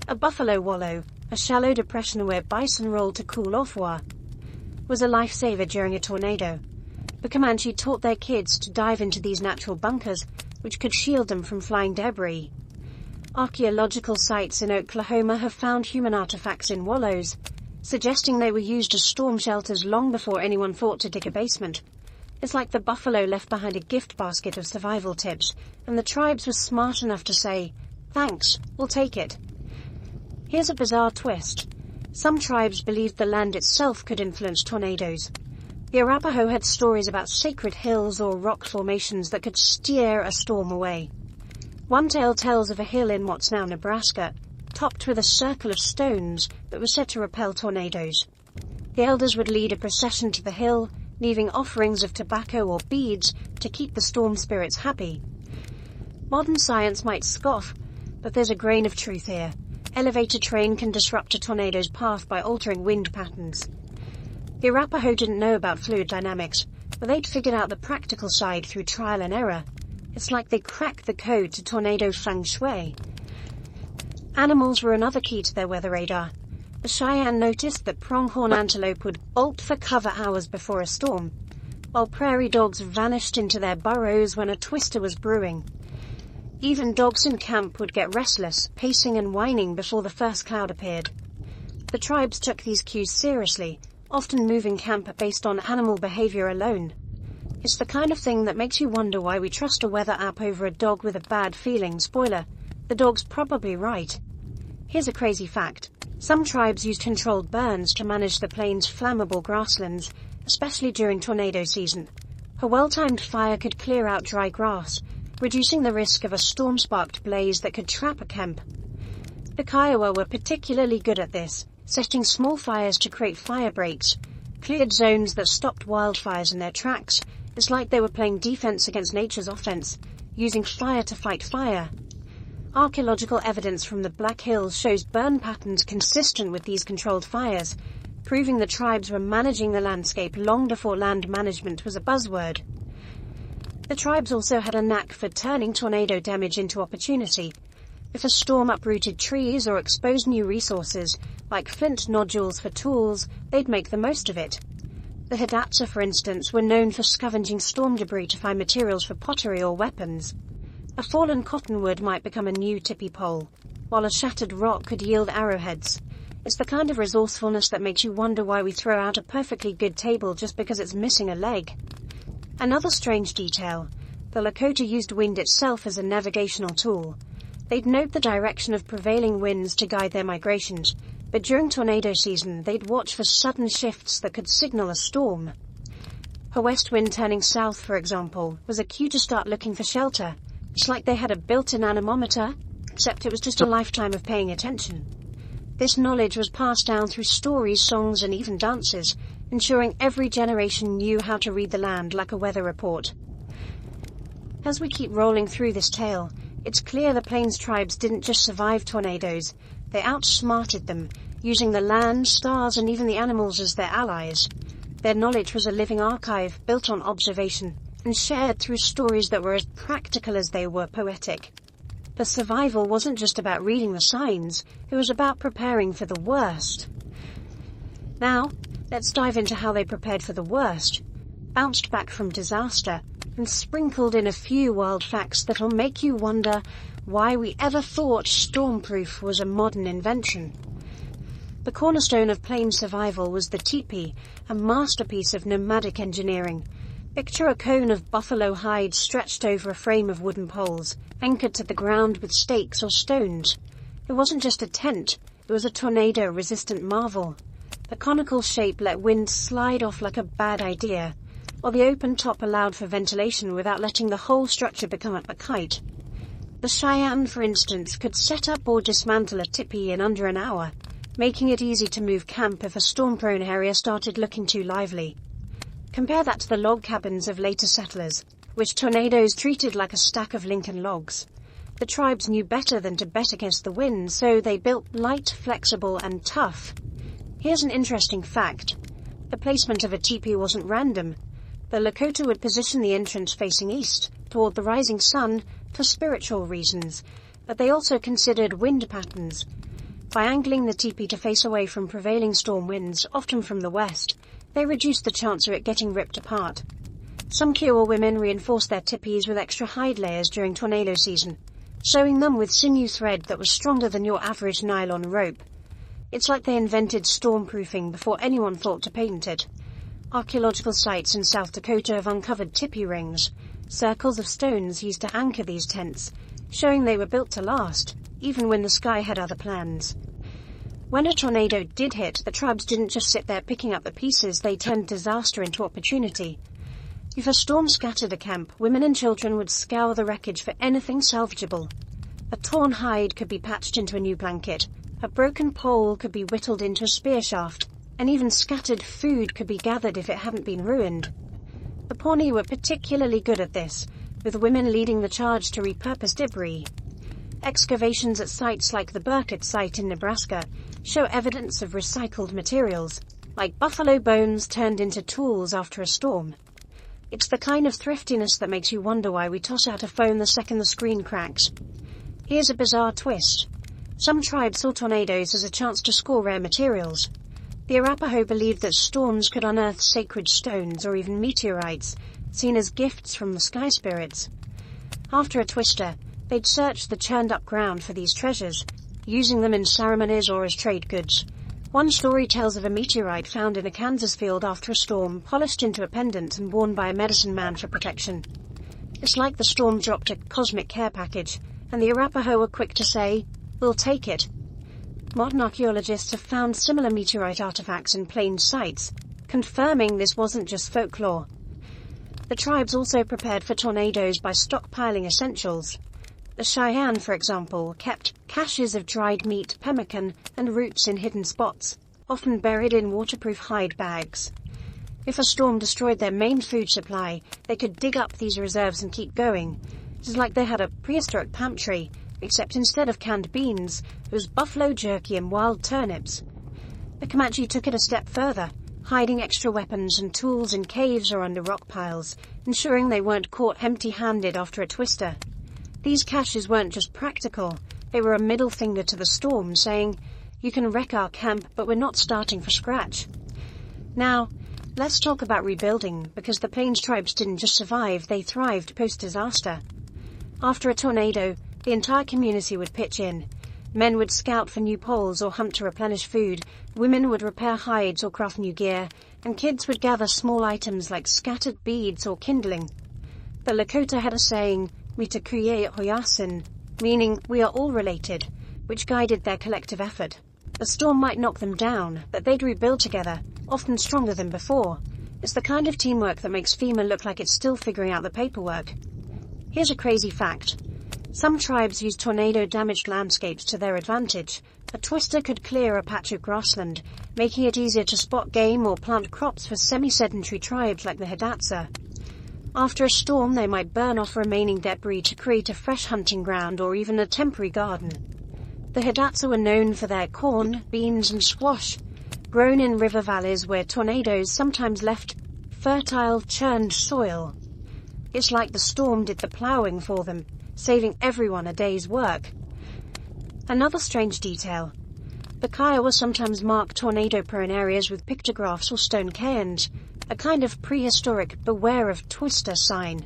A buffalo wallow, a shallow depression where bison rolled to cool off, was a lifesaver during a tornado. The Comanche taught their kids to dive into these natural bunkers, which could shield them from flying debris. Archaeological sites in Oklahoma have found human artifacts in wallows, suggesting they were used as storm shelters long before anyone thought to dig a basement. It's like the buffalo left behind a gift basket of survival tips, and the tribes were smart enough to say, "Thanks, we'll take it." Here's a bizarre twist. Some tribes believed the land itself could influence tornadoes. The Arapaho had stories about sacred hills or rock formations that could steer a storm away. One tale tells of a hill in what's now Nebraska, topped with a circle of stones that was said to repel tornadoes. The elders would lead a procession to the hill, leaving offerings of tobacco or beads to keep the storm spirits happy. Modern science might scoff, but there's a grain of truth here. Elevated terrain can disrupt a tornado's path by altering wind patterns. The Arapaho didn't know about fluid dynamics, but they'd figured out the practical side through trial and error. It's like they cracked the code to tornado feng shui. Animals were another key to their weather radar. The Cheyenne noticed that pronghorn antelope would bolt for cover hours before a storm, while prairie dogs vanished into their burrows when a twister was brewing. Even dogs in camp would get restless, pacing and whining before the first cloud appeared. The tribes took these cues seriously, often moving camp based on animal behavior alone. It's the kind of thing that makes you wonder why we trust a weather app over a dog with a bad feeling. Spoiler, the dog's probably right. Here's a crazy fact. Some tribes used controlled burns to manage the plains' flammable grasslands, especially during tornado season. A well-timed fire could clear out dry grass, reducing the risk of a storm-sparked blaze that could trap a camp. The Kiowa were particularly good at this, setting small fires to create fire breaks, cleared zones that stopped wildfires in their tracks. It's like they were playing defense against nature's offense, using fire to fight fire. Archaeological evidence from the Black Hills shows burn patterns consistent with these controlled fires, proving the tribes were managing the landscape long before land management was a buzzword. The tribes also had a knack for turning tornado damage into opportunity. If a storm uprooted trees or exposed new resources, like flint nodules for tools, they'd make the most of it. The Hidatsa, for instance, were known for scavenging storm debris to find materials for pottery or weapons. A fallen cottonwood might become a new tippy pole, while a shattered rock could yield arrowheads. It's the kind of resourcefulness that makes you wonder why we throw out a perfectly good table just because it's missing a leg. Another strange detail, the Lakota used wind itself as a navigational tool. They'd note the direction of prevailing winds to guide their migrations, but during tornado season they'd watch for sudden shifts that could signal a storm. A west wind turning south, for example, was a cue to start looking for shelter. It's like they had a built-in anemometer, except it was just a lifetime of paying attention. This knowledge was passed down through stories, songs, and even dances, ensuring every generation knew how to read the land like a weather report. As we keep rolling through this tale, it's clear the Plains tribes didn't just survive tornadoes, they outsmarted them, using the land, stars, and even the animals as their allies. Their knowledge was a living archive built on observation, and shared through stories that were as practical as they were poetic. The survival wasn't just about reading the signs, it was about preparing for the worst. Now, let's dive into how they prepared for the worst, bounced back from disaster, and sprinkled in a few wild facts that'll make you wonder why we ever thought stormproof was a modern invention. The cornerstone of plains survival was the teepee, a masterpiece of nomadic engineering. Picture a cone of buffalo hide stretched over a frame of wooden poles, anchored to the ground with stakes or stones. It wasn't just a tent, it was a tornado-resistant marvel. The conical shape let wind slide off like a bad idea, while the open top allowed for ventilation without letting the whole structure become a kite. The Cheyenne, for instance, could set up or dismantle a teepee in under an hour, making it easy to move camp if a storm-prone area started looking too lively. Compare that to the log cabins of later settlers, which tornadoes treated like a stack of Lincoln logs. The tribes knew better than to bet against the wind, so they built light, flexible, and tough. Here's an interesting fact. The placement of a teepee wasn't random. The Lakota would position the entrance facing east, toward the rising sun, for spiritual reasons, but they also considered wind patterns. By angling the teepee to face away from prevailing storm winds, often from the west, they reduced the chance of it getting ripped apart. Some Kiowa women reinforced their teepees with extra hide layers during tornado season, sewing them with sinew thread that was stronger than your average nylon rope. It's like they invented stormproofing before anyone thought to patent it. Archaeological sites in South Dakota have uncovered teepee rings, circles of stones used to anchor these tents, showing they were built to last, even when the sky had other plans. When a tornado did hit, the tribes didn't just sit there picking up the pieces, they turned disaster into opportunity. If a storm scattered a camp, women and children would scour the wreckage for anything salvageable. A torn hide could be patched into a new blanket, a broken pole could be whittled into a spear shaft, and even scattered food could be gathered if it hadn't been ruined. The Pawnee were particularly good at this, with women leading the charge to repurpose debris. Excavations at sites like the Burkett site in Nebraska show evidence of recycled materials, like buffalo bones turned into tools after a storm. It's the kind of thriftiness that makes you wonder why we toss out a phone the second the screen cracks. Here's a bizarre twist. Some tribes saw tornadoes as a chance to score rare materials. The Arapaho believed that storms could unearth sacred stones or even meteorites, seen as gifts from the sky spirits. After a twister, they'd search the churned-up ground for these treasures, using them in ceremonies or as trade goods. One story tells of a meteorite found in a Kansas field after a storm, polished into a pendant and worn by a medicine man for protection. It's like the storm dropped a cosmic care package, and the Arapaho were quick to say, "We'll take it." Modern archaeologists have found similar meteorite artifacts in plain sites, confirming this wasn't just folklore. The tribes also prepared for tornadoes by stockpiling essentials. The Cheyenne, for example, kept caches of dried meat, pemmican, and roots in hidden spots, often buried in waterproof hide bags. If a storm destroyed their main food supply, they could dig up these reserves and keep going. It's like they had a prehistoric pantry, except instead of canned beans, it was buffalo jerky and wild turnips. The Comanche took it a step further, hiding extra weapons and tools in caves or under rock piles, ensuring they weren't caught empty-handed after a twister. These caches weren't just practical, they were a middle finger to the storm, saying, "You can wreck our camp, but we're not starting from scratch." Now, let's talk about rebuilding, because the Plains tribes didn't just survive, they thrived post-disaster. After a tornado, the entire community would pitch in. Men would scout for new poles or hunt to replenish food, women would repair hides or craft new gear, and kids would gather small items like scattered beads or kindling. The Lakota had a saying, "Mitakuye hoyasin," meaning "we are all related," which guided their collective effort. The storm might knock them down, but they'd rebuild together, often stronger than before. It's the kind of teamwork that makes FEMA look like it's still figuring out the paperwork. Here's a crazy fact. Some tribes use tornado-damaged landscapes to their advantage. A twister could clear a patch of grassland, making it easier to spot game or plant crops for semi-sedentary tribes like the Hidatsa. After a storm, they might burn off remaining debris to create a fresh hunting ground or even a temporary garden. The Hidatsa were known for their corn, beans, and squash, grown in river valleys where tornadoes sometimes left fertile, churned soil. It's like the storm did the plowing for them, saving everyone a day's work. Another strange detail. The Kiowa sometimes mark tornado-prone areas with pictographs or stone cairns, a kind of prehistoric beware of twister sign.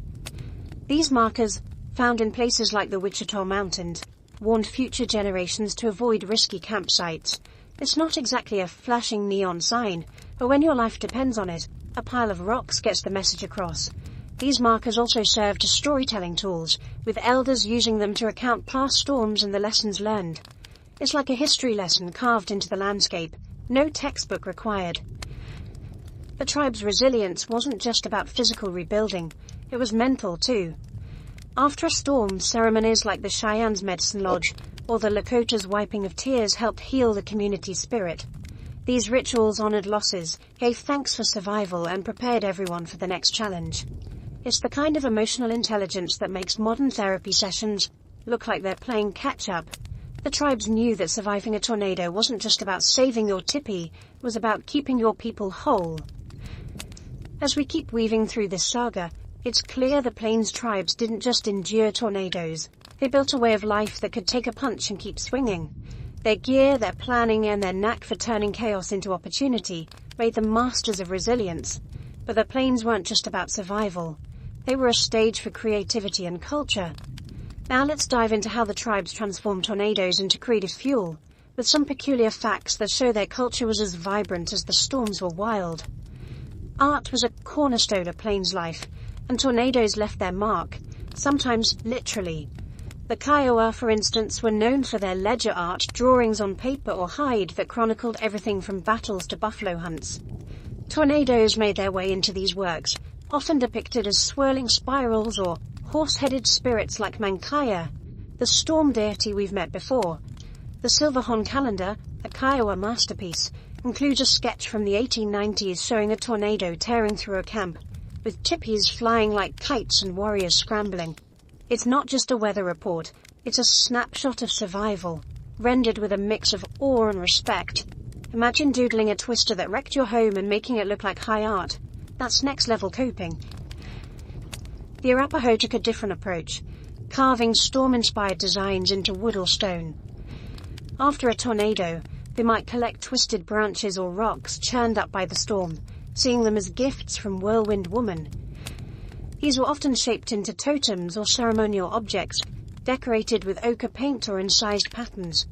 These markers, found in places like the Wichita Mountains, warned future generations to avoid risky campsites. It's not exactly a flashing neon sign, but when your life depends on it, a pile of rocks gets the message across. These markers also served as storytelling tools, with elders using them to recount past storms and the lessons learned. It's like a history lesson carved into the landscape, no textbook required. The tribe's resilience wasn't just about physical rebuilding, it was mental too. After a storm, ceremonies like the Cheyenne's Medicine Lodge or the Lakota's Wiping of Tears helped heal the community's spirit. These rituals honored losses, gave thanks for survival, and prepared everyone for the next challenge. It's the kind of emotional intelligence that makes modern therapy sessions look like they're playing catch-up. The tribes knew that surviving a tornado wasn't just about saving your tipi, it was about keeping your people whole. As we keep weaving through this saga, it's clear the Plains tribes didn't just endure tornadoes. They built a way of life that could take a punch and keep swinging. Their gear, their planning, and their knack for turning chaos into opportunity made them masters of resilience. But the Plains weren't just about survival. They were a stage for creativity and culture. Now let's dive into how the tribes transformed tornadoes into creative fuel, with some peculiar facts that show their culture was as vibrant as the storms were wild. Art was a cornerstone of Plains life, and tornadoes left their mark, sometimes literally. The Kiowa, for instance, were known for their ledger art, drawings on paper or hide that chronicled everything from battles to buffalo hunts. Tornadoes made their way into these works, often depicted as swirling spirals or horse-headed spirits like Mankaya, the storm deity we've met before. The Silverhorn calendar, a Kiowa masterpiece, includes a sketch from the 1890s showing a tornado tearing through a camp, with chippies flying like kites and warriors scrambling. It's not just a weather report, it's a snapshot of survival, rendered with a mix of awe and respect. Imagine doodling a twister that wrecked your home and making it look like high art. That's next-level coping. The Arapaho took a different approach, carving storm-inspired designs into wood or stone. After a tornado, they might collect twisted branches or rocks churned up by the storm, seeing them as gifts from Whirlwind Woman. These were often shaped into totems or ceremonial objects, decorated with ochre paint or incised patterns.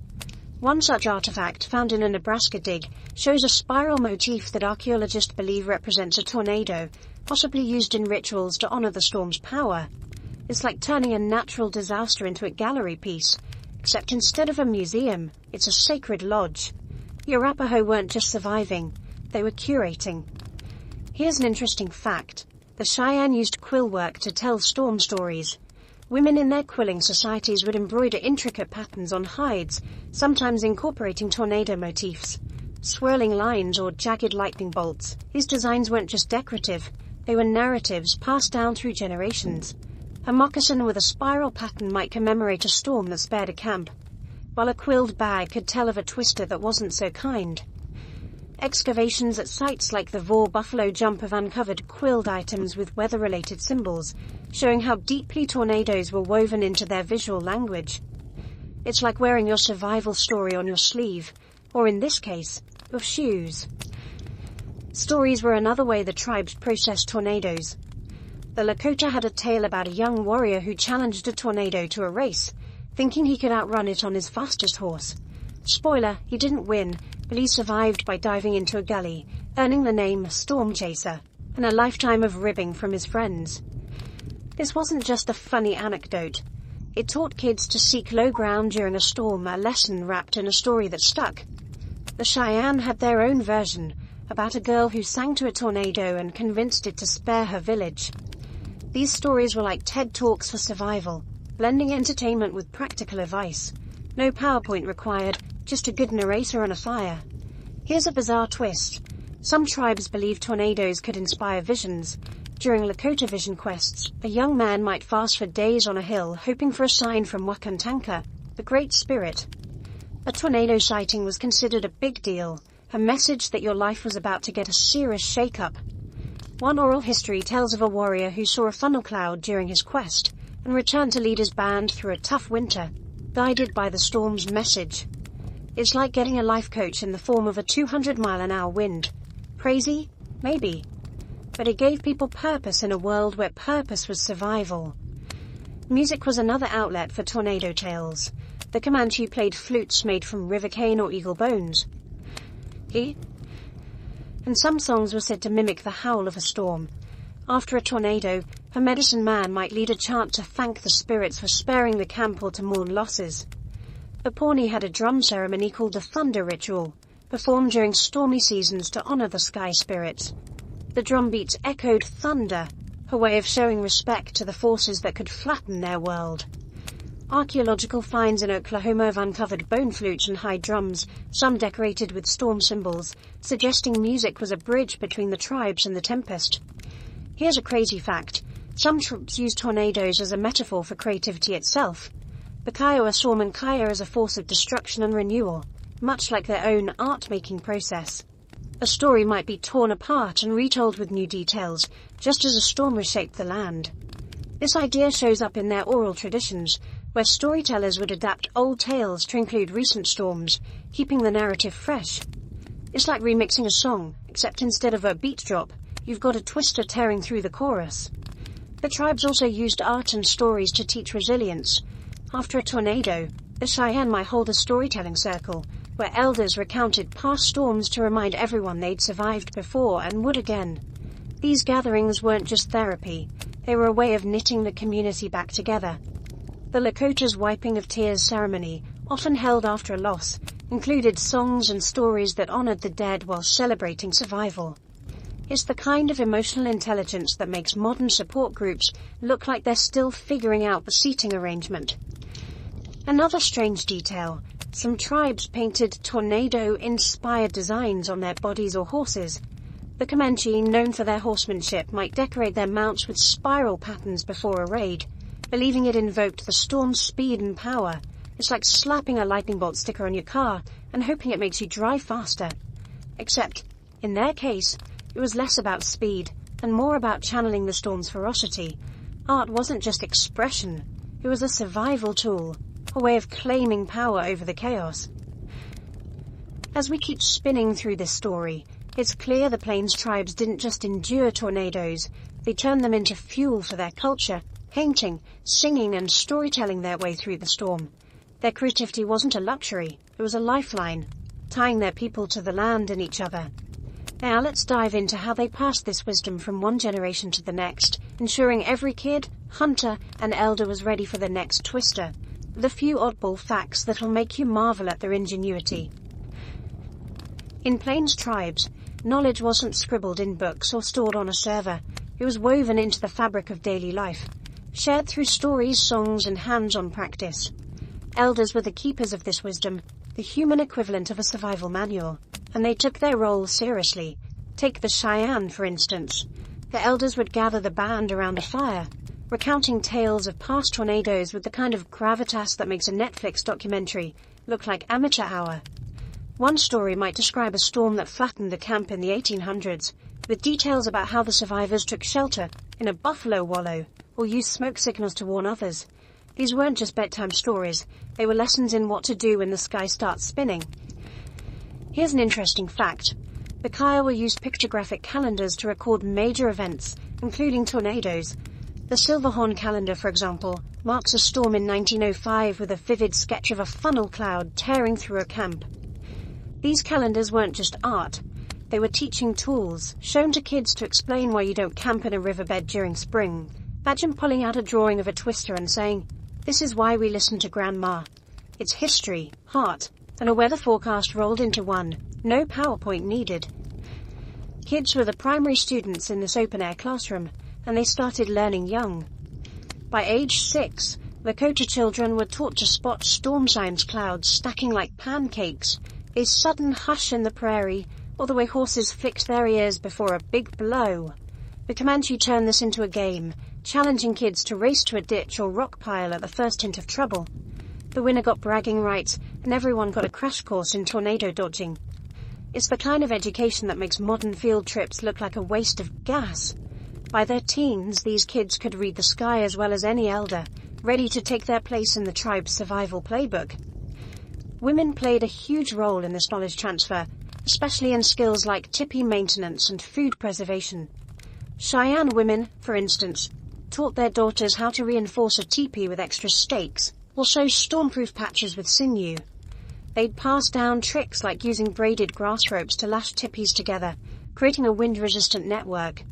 One such artifact, found in a Nebraska dig, shows a spiral motif that archaeologists believe represents a tornado, possibly used in rituals to honor the storm's power. It's like turning a natural disaster into a gallery piece, except instead of a museum, it's a sacred lodge. The Arapaho weren't just surviving, they were curating. Here's an interesting fact. The Cheyenne used quill work to tell storm stories. Women in their quilling societies would embroider intricate patterns on hides, sometimes incorporating tornado motifs, swirling lines or jagged lightning bolts. These designs weren't just decorative, they were narratives passed down through generations. A moccasin with a spiral pattern might commemorate a storm that spared a camp, while a quilled bag could tell of a twister that wasn't so kind. Excavations at sites like the Vore Buffalo Jump have uncovered quilled items with weather-related symbols, showing how deeply tornadoes were woven into their visual language. It's like wearing your survival story on your sleeve, or in this case, your shoes. Stories were another way the tribes processed tornadoes. The Lakota had a tale about a young warrior who challenged a tornado to a race, thinking he could outrun it on his fastest horse. Spoiler, he didn't win, but he survived by diving into a gully, earning the name Storm Chaser, and a lifetime of ribbing from his friends. This wasn't just a funny anecdote. It taught kids to seek low ground during a storm, a lesson wrapped in a story that stuck. The Cheyenne had their own version, about a girl who sang to a tornado and convinced it to spare her village. These stories were like TED Talks for survival, blending entertainment with practical advice. No PowerPoint required, just a good narrator and a fire. Here's a bizarre twist. Some tribes believed tornadoes could inspire visions. During Lakota vision quests, a young man might fast for days on a hill, hoping for a sign from Wakantanka, the Great Spirit. A tornado sighting was considered a big deal, a message that your life was about to get a serious shake-up. One oral history tells of a warrior who saw a funnel cloud during his quest, and returned to lead his band through a tough winter, guided by the storm's message. It's like getting a life coach in the form of a 200-mile-an-hour wind. Crazy? Maybe. But it gave people purpose in a world where purpose was survival. Music was another outlet for tornado tales. The Comanche played flutes made from river cane or eagle bones. And some songs were said to mimic the howl of a storm. After a tornado, a medicine man might lead a chant to thank the spirits for sparing the camp or to mourn losses. The Pawnee had a drum ceremony called the Thunder Ritual, performed during stormy seasons to honor the sky spirits. The drum beats echoed thunder, a way of showing respect to the forces that could flatten their world. Archaeological finds in Oklahoma have uncovered bone flutes and hide drums, some decorated with storm symbols, suggesting music was a bridge between the tribes and the tempest. Here's a crazy fact. Some tribes use tornadoes as a metaphor for creativity itself. The Kiowa saw Mankaya as a force of destruction and renewal, much like their own art-making process. A story might be torn apart and retold with new details, just as a storm reshaped the land. This idea shows up in their oral traditions, where storytellers would adapt old tales to include recent storms, keeping the narrative fresh. It's like remixing a song, except instead of a beat drop, you've got a twister tearing through the chorus. The tribes also used art and stories to teach resilience. After a tornado, the Cheyenne might hold a storytelling circle, where elders recounted past storms to remind everyone they'd survived before and would again. These gatherings weren't just therapy, they were a way of knitting the community back together. The Lakota's wiping of tears ceremony, often held after a loss, included songs and stories that honored the dead while celebrating survival. It's the kind of emotional intelligence that makes modern support groups look like they're still figuring out the seating arrangement. Another strange detail, some tribes painted tornado-inspired designs on their bodies or horses. The Comanche, known for their horsemanship, might decorate their mounts with spiral patterns before a raid, believing it invoked the storm's speed and power. It's like slapping a lightning bolt sticker on your car and hoping it makes you drive faster. Except, in their case, it was less about speed and more about channeling the storm's ferocity. Art wasn't just expression, it was a survival tool, a way of claiming power over the chaos. As we keep spinning through this story, it's clear the Plains tribes didn't just endure tornadoes, they turned them into fuel for their culture, painting, singing and storytelling their way through the storm. Their creativity wasn't a luxury, it was a lifeline, tying their people to the land and each other. Now let's dive into how they passed this wisdom from one generation to the next, ensuring every kid, hunter and elder was ready for the next twister. The few oddball facts that'll make you marvel at their ingenuity. In Plains tribes, knowledge wasn't scribbled in books or stored on a server. It was woven into the fabric of daily life, shared through stories, songs, and hands-on practice. Elders were the keepers of this wisdom, the human equivalent of a survival manual, and they took their role seriously. Take the Cheyenne, for instance. The elders would gather the band around a fire, recounting tales of past tornadoes with the kind of gravitas that makes a Netflix documentary look like amateur hour. One story might describe a storm that flattened a camp in the 1800s, with details about how the survivors took shelter in a buffalo wallow or used smoke signals to warn others. These weren't just bedtime stories, they were lessons in what to do when the sky starts spinning. Here's an interesting fact. The Kiowa used pictographic calendars to record major events, including tornadoes. The Silverhorn calendar, for example, marks a storm in 1905 with a vivid sketch of a funnel cloud tearing through a camp. These calendars weren't just art, they were teaching tools, shown to kids to explain why you don't camp in a riverbed during spring. Imagine pulling out a drawing of a twister and saying, "This is why we listen to Grandma." It's history, heart, and a weather forecast rolled into one, no PowerPoint needed. Kids were the primary students in this open-air classroom, and they started learning young. By age 6, Lakota children were taught to spot storm signs clouds stacking like pancakes, a sudden hush in the prairie, or the way horses flicked their ears before a big blow. The Comanche turned this into a game, challenging kids to race to a ditch or rock pile at the first hint of trouble. The winner got bragging rights, and everyone got a crash course in tornado dodging. It's the kind of education that makes modern field trips look like a waste of gas. By their teens, these kids could read the sky as well as any elder, ready to take their place in the tribe's survival playbook. Women played a huge role in this knowledge transfer, especially in skills like tipi maintenance and food preservation. Cheyenne women, for instance, taught their daughters how to reinforce a teepee with extra stakes, or sew stormproof patches with sinew. They'd pass down tricks like using braided grass ropes to lash teepees together, creating a wind-resistant network.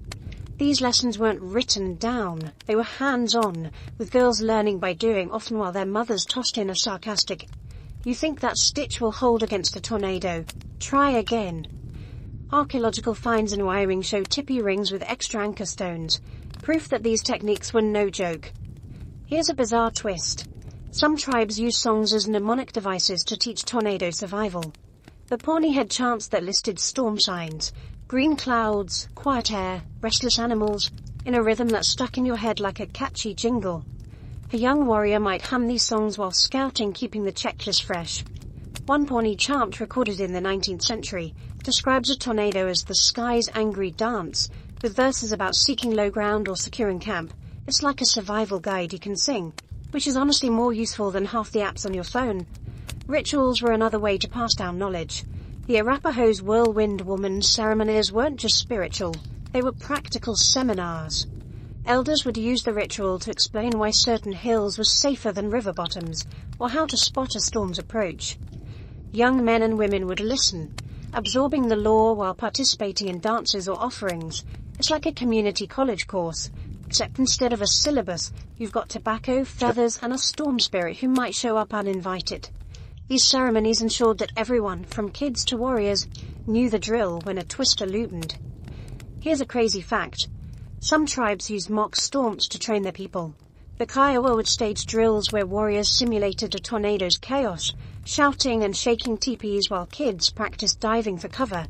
These lessons weren't written down, they were hands-on, with girls learning by doing, often while their mothers tossed in a sarcastic, "You think that stitch will hold against a tornado? Try again." Archaeological finds and wiring show tippy rings with extra anchor stones, proof that these techniques were no joke. Here's a bizarre twist. Some tribes use songs as mnemonic devices to teach tornado survival. The Pawnee had chants that listed storm signs, green clouds, quiet air, restless animals, in a rhythm that stuck in your head like a catchy jingle. A young warrior might hum these songs while scouting, keeping the checklist fresh. One Pawnee chant recorded in the 19th century describes a tornado as the sky's angry dance, with verses about seeking low ground or securing camp. It's like a survival guide you can sing, which is honestly more useful than half the apps on your phone. Rituals were another way to pass down knowledge. The Arapahoe's whirlwind woman ceremonies weren't just spiritual, they were practical seminars. Elders would use the ritual to explain why certain hills were safer than river bottoms, or how to spot a storm's approach. Young men and women would listen, absorbing the lore while participating in dances or offerings. It's like a community college course, except instead of a syllabus, you've got tobacco, feathers, and a storm spirit who might show up uninvited. These ceremonies ensured that everyone, from kids to warriors, knew the drill when a twister loomed. Here's a crazy fact. Some tribes used mock storms to train their people. The Kiowa would stage drills where warriors simulated a tornado's chaos, shouting and shaking teepees while kids practiced diving for cover.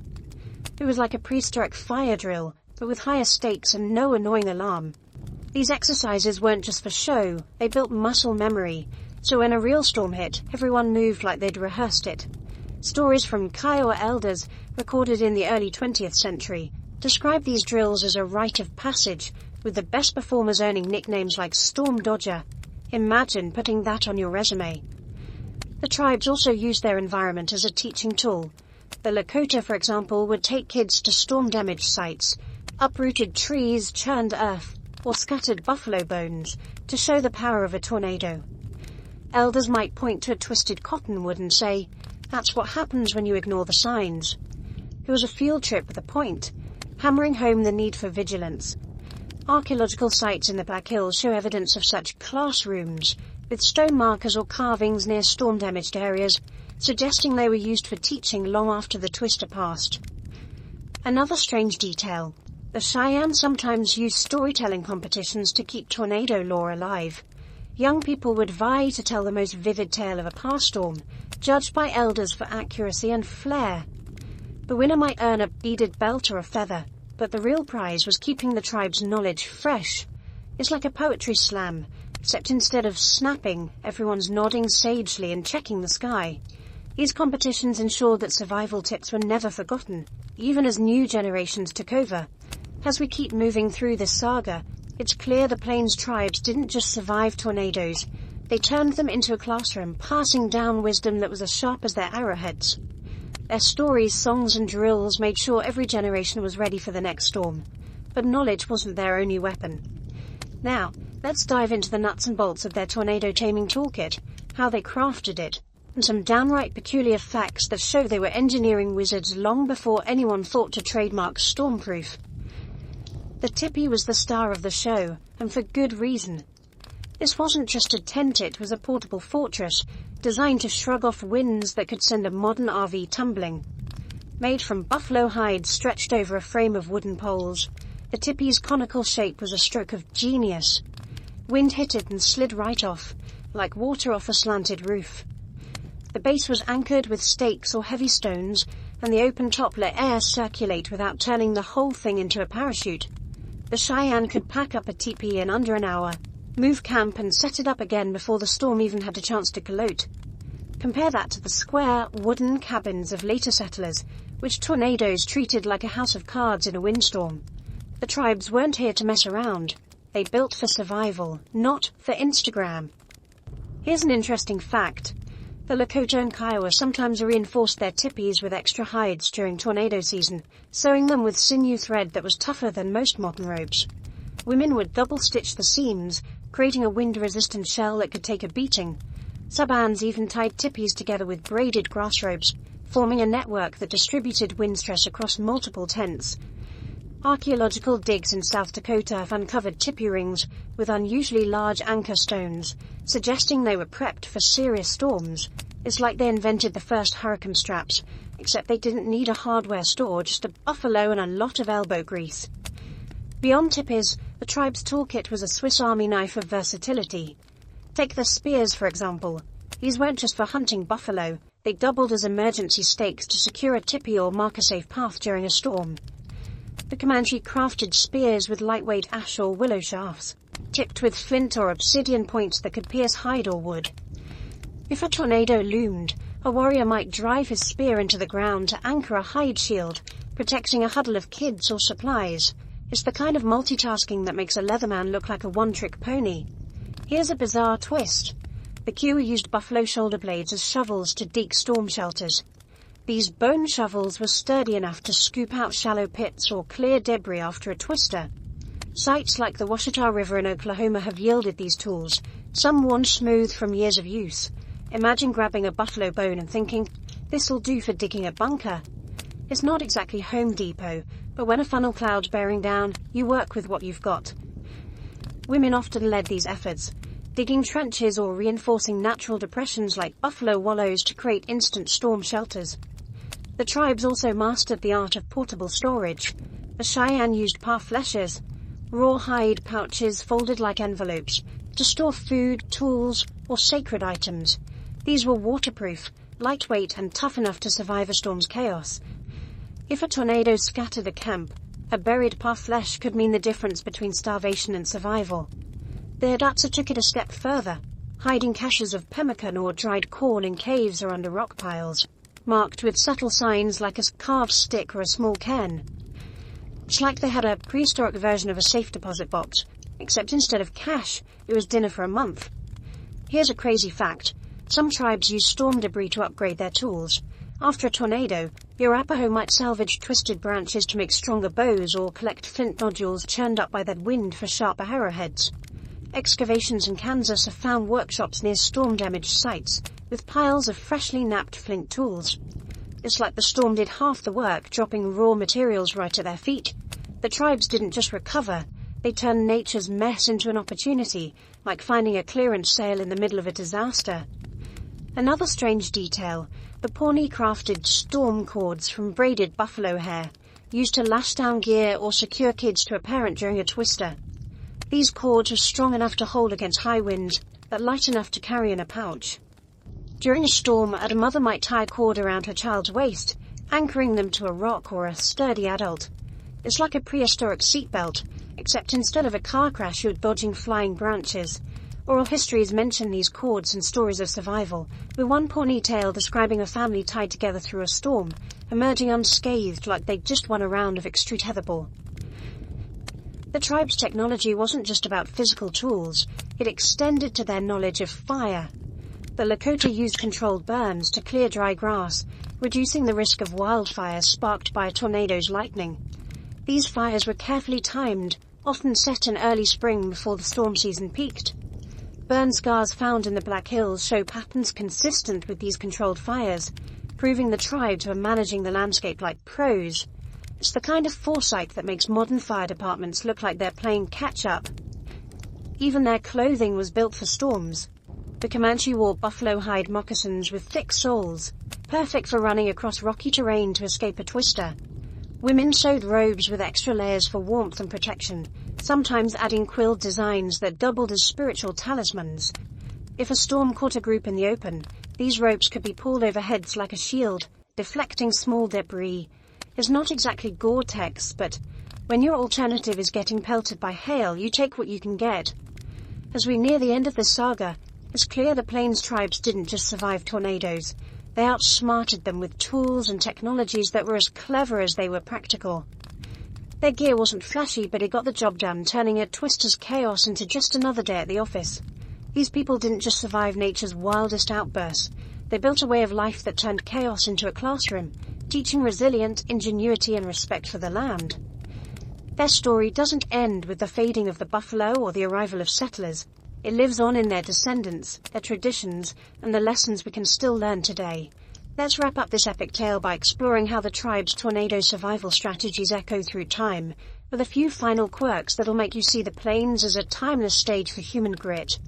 It was like a prehistoric fire drill, but with higher stakes and no annoying alarm. These exercises weren't just for show, they built muscle memory, so when a real storm hit, everyone moved like they'd rehearsed it. Stories from Kiowa elders, recorded in the early 20th century, describe these drills as a rite of passage, with the best performers earning nicknames like Storm Dodger. Imagine putting that on your resume. The tribes also used their environment as a teaching tool. The Lakota, for example, would take kids to storm-damaged sites, uprooted trees, churned earth, or scattered buffalo bones, to show the power of a tornado. Elders might point to a twisted cottonwood and say, "That's what happens when you ignore the signs." It was a field trip with a point, hammering home the need for vigilance. Archaeological sites in the Black Hills show evidence of such classrooms, with stone markers or carvings near storm-damaged areas, suggesting they were used for teaching long after the twister passed. Another strange detail. The Cheyenne sometimes used storytelling competitions to keep tornado lore alive. Young people would vie to tell the most vivid tale of a past storm, judged by elders for accuracy and flair. The winner might earn a beaded belt or a feather, but the real prize was keeping the tribe's knowledge fresh. It's like a poetry slam, except instead of snapping, everyone's nodding sagely and checking the sky. These competitions ensured that survival tips were never forgotten, even as new generations took over. As we keep moving through this saga, it's clear the Plains tribes didn't just survive tornadoes, they turned them into a classroom, passing down wisdom that was as sharp as their arrowheads. Their stories, songs, and drills made sure every generation was ready for the next storm. But knowledge wasn't their only weapon. Now, let's dive into the nuts and bolts of their tornado taming toolkit, how they crafted it, and some downright peculiar facts that show they were engineering wizards long before anyone thought to trademark stormproof. The tipi was the star of the show, and for good reason. This wasn't just a tent, it was a portable fortress, designed to shrug off winds that could send a modern RV tumbling. Made from buffalo hides stretched over a frame of wooden poles, the tipi's conical shape was a stroke of genius. Wind hit it and slid right off, like water off a slanted roof. The base was anchored with stakes or heavy stones, and the open top let air circulate without turning the whole thing into a parachute. The Cheyenne could pack up a teepee in under an hour, move camp and set it up again before the storm even had a chance to gloat. Compare that to the square, wooden cabins of later settlers, which tornadoes treated like a house of cards in a windstorm. The tribes weren't here to mess around. They built for survival, not for Instagram. Here's an interesting fact. The Lakota and Kiowa sometimes reinforced their tippies with extra hides during tornado season, sewing them with sinew thread that was tougher than most modern robes. Women would double-stitch the seams, creating a wind-resistant shell that could take a beating. Sabans even tied tippies together with braided grass ropes, forming a network that distributed wind stress across multiple tents. Archaeological digs in South Dakota have uncovered tipi rings with unusually large anchor stones, suggesting they were prepped for serious storms. It's like they invented the first hurricane straps, except they didn't need a hardware store, just a buffalo and a lot of elbow grease. Beyond tippies, the tribe's toolkit was a Swiss Army knife of versatility. Take the spears, for example. These weren't just for hunting buffalo, they doubled as emergency stakes to secure a tipi or mark a safe path during a storm. The Comanche crafted spears with lightweight ash or willow shafts, tipped with flint or obsidian points that could pierce hide or wood. If a tornado loomed, A warrior might drive his spear into the ground to anchor a hide shield, protecting a huddle of kids or supplies. It's the kind of multitasking that makes a Leatherman look like a one-trick pony. Here's a bizarre twist. The Kiowa used buffalo shoulder blades as shovels to dig storm shelters. These bone shovels were sturdy enough to scoop out shallow pits or clear debris after a twister. Sites like the Washita River in Oklahoma have yielded these tools, some worn smooth from years of use. Imagine grabbing a buffalo bone and thinking, this'll do for digging a bunker. It's not exactly Home Depot, but when a funnel cloud's bearing down, you work with what you've got. Women often led these efforts, digging trenches or reinforcing natural depressions like buffalo wallows to create instant storm shelters. The tribes also mastered the art of portable storage. The Cheyenne used parfleches, rawhide pouches folded like envelopes, to store food, tools, or sacred items. These were waterproof, lightweight, and tough enough to survive a storm's chaos. If a tornado scattered a camp, a buried parfleche could mean the difference between starvation and survival. The Hidatsa took it a step further, hiding caches of pemmican or dried corn in caves or under rock piles, marked with subtle signs like a carved stick or a small cairn. It's like they had a prehistoric version of a safe deposit box, except instead of cash, it was dinner for a month. Here's a crazy fact. Some tribes use storm debris to upgrade their tools. After a tornado, your Arapaho might salvage twisted branches to make stronger bows or collect flint nodules churned up by that wind for sharper arrowheads. Excavations in Kansas have found workshops near storm-damaged sites, with piles of freshly knapped flint tools. It's like the storm did half the work, dropping raw materials right at their feet. The tribes didn't just recover, they turned nature's mess into an opportunity, like finding a clearance sale in the middle of a disaster. Another strange detail, the Pawnee crafted storm cords from braided buffalo hair, used to lash down gear or secure kids to a parent during a twister. These cords were strong enough to hold against high winds, but light enough to carry in a pouch. During a storm, a mother might tie a cord around her child's waist, anchoring them to a rock or a sturdy adult. It's like a prehistoric seatbelt, except instead of a car crash you're dodging flying branches. Oral histories mention these cords and stories of survival, with one Pawnee tale describing a family tied together through a storm, emerging unscathed like they'd just won a round of extreme tetherball. The tribe's technology wasn't just about physical tools, it extended to their knowledge of fire. The Lakota used controlled burns to clear dry grass, reducing the risk of wildfires sparked by a tornado's lightning. These fires were carefully timed, often set in early spring before the storm season peaked. Burn scars found in the Black Hills show patterns consistent with these controlled fires, proving the tribes were managing the landscape like pros. It's the kind of foresight that makes modern fire departments look like they're playing catch-up. Even their clothing was built for storms. The Comanche wore buffalo hide moccasins with thick soles, perfect for running across rocky terrain to escape a twister. Women sewed robes with extra layers for warmth and protection, sometimes adding quilled designs that doubled as spiritual talismans. If a storm caught a group in the open, these ropes could be pulled over heads like a shield, deflecting small debris. It's not exactly Gore-Tex, but when your alternative is getting pelted by hail, you take what you can get. As we near the end of this saga, it's clear the Plains tribes didn't just survive tornadoes. They outsmarted them with tools and technologies that were as clever as they were practical. Their gear wasn't flashy, but it got the job done, turning a twister's chaos into just another day at the office. These people didn't just survive nature's wildest outbursts. They built a way of life that turned chaos into a classroom, teaching resilience, ingenuity, and respect for the land. Their story doesn't end with the fading of the buffalo or the arrival of settlers. It lives on in their descendants, their traditions, and the lessons we can still learn today. Let's wrap up this epic tale by exploring how the tribe's tornado survival strategies echo through time, with a few final quirks that'll make you see the Plains as a timeless stage for human grit.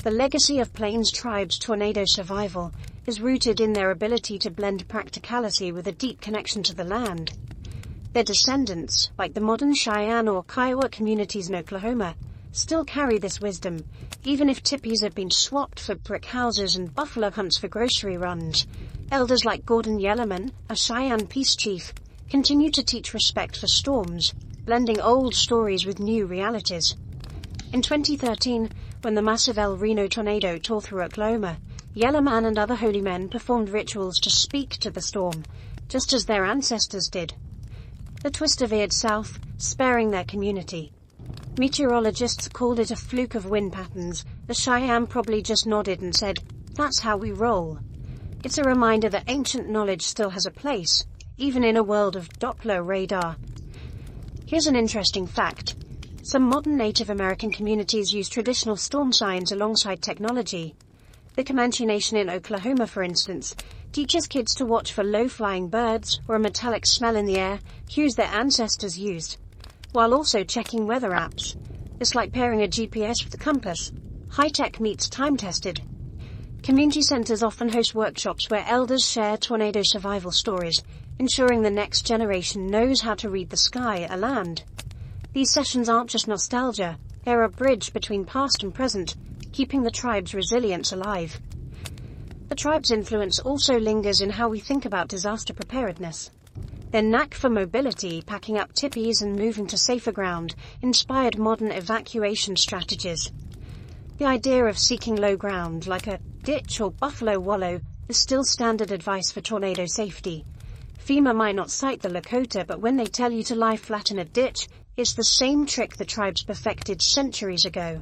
The legacy of Plains tribes' tornado survival is rooted in their ability to blend practicality with a deep connection to the land. Their descendants, like the modern Cheyenne or Kiowa communities in Oklahoma, still carry this wisdom, even if tippies have been swapped for brick houses and buffalo hunts for grocery runs. Elders like Gordon Yellerman, a Cheyenne peace chief, continue to teach respect for storms, blending old stories with new realities. In 2013, when the massive El Reno tornado tore through Oklahoma, Yellow Man and other holy men performed rituals to speak to the storm, just as their ancestors did. The twister veered south, sparing their community. Meteorologists called it a fluke of wind patterns. The Cheyenne probably just nodded and said, "That's how we roll." It's a reminder that ancient knowledge still has a place, even in a world of Doppler radar. Here's an interesting fact. Some modern Native American communities use traditional storm signs alongside technology. The Comanche Nation in Oklahoma, for instance, teaches kids to watch for low-flying birds or a metallic smell in the air, cues their ancestors used, while also checking weather apps. It's like pairing a GPS with a compass. High-tech meets time-tested. Community centers often host workshops where elders share tornado survival stories, ensuring the next generation knows how to read the sky and land. These sessions aren't just nostalgia, they're a bridge between past and present, keeping the tribe's resilience alive. The tribe's influence also lingers in how we think about disaster preparedness. Their knack for mobility, packing up tippies and moving to safer ground, inspired modern evacuation strategies. The idea of seeking low ground, like a ditch or buffalo wallow, is still standard advice for tornado safety. FEMA might not cite the Lakota, but when they tell you to lie flat in a ditch, it's the same trick the tribes perfected centuries ago.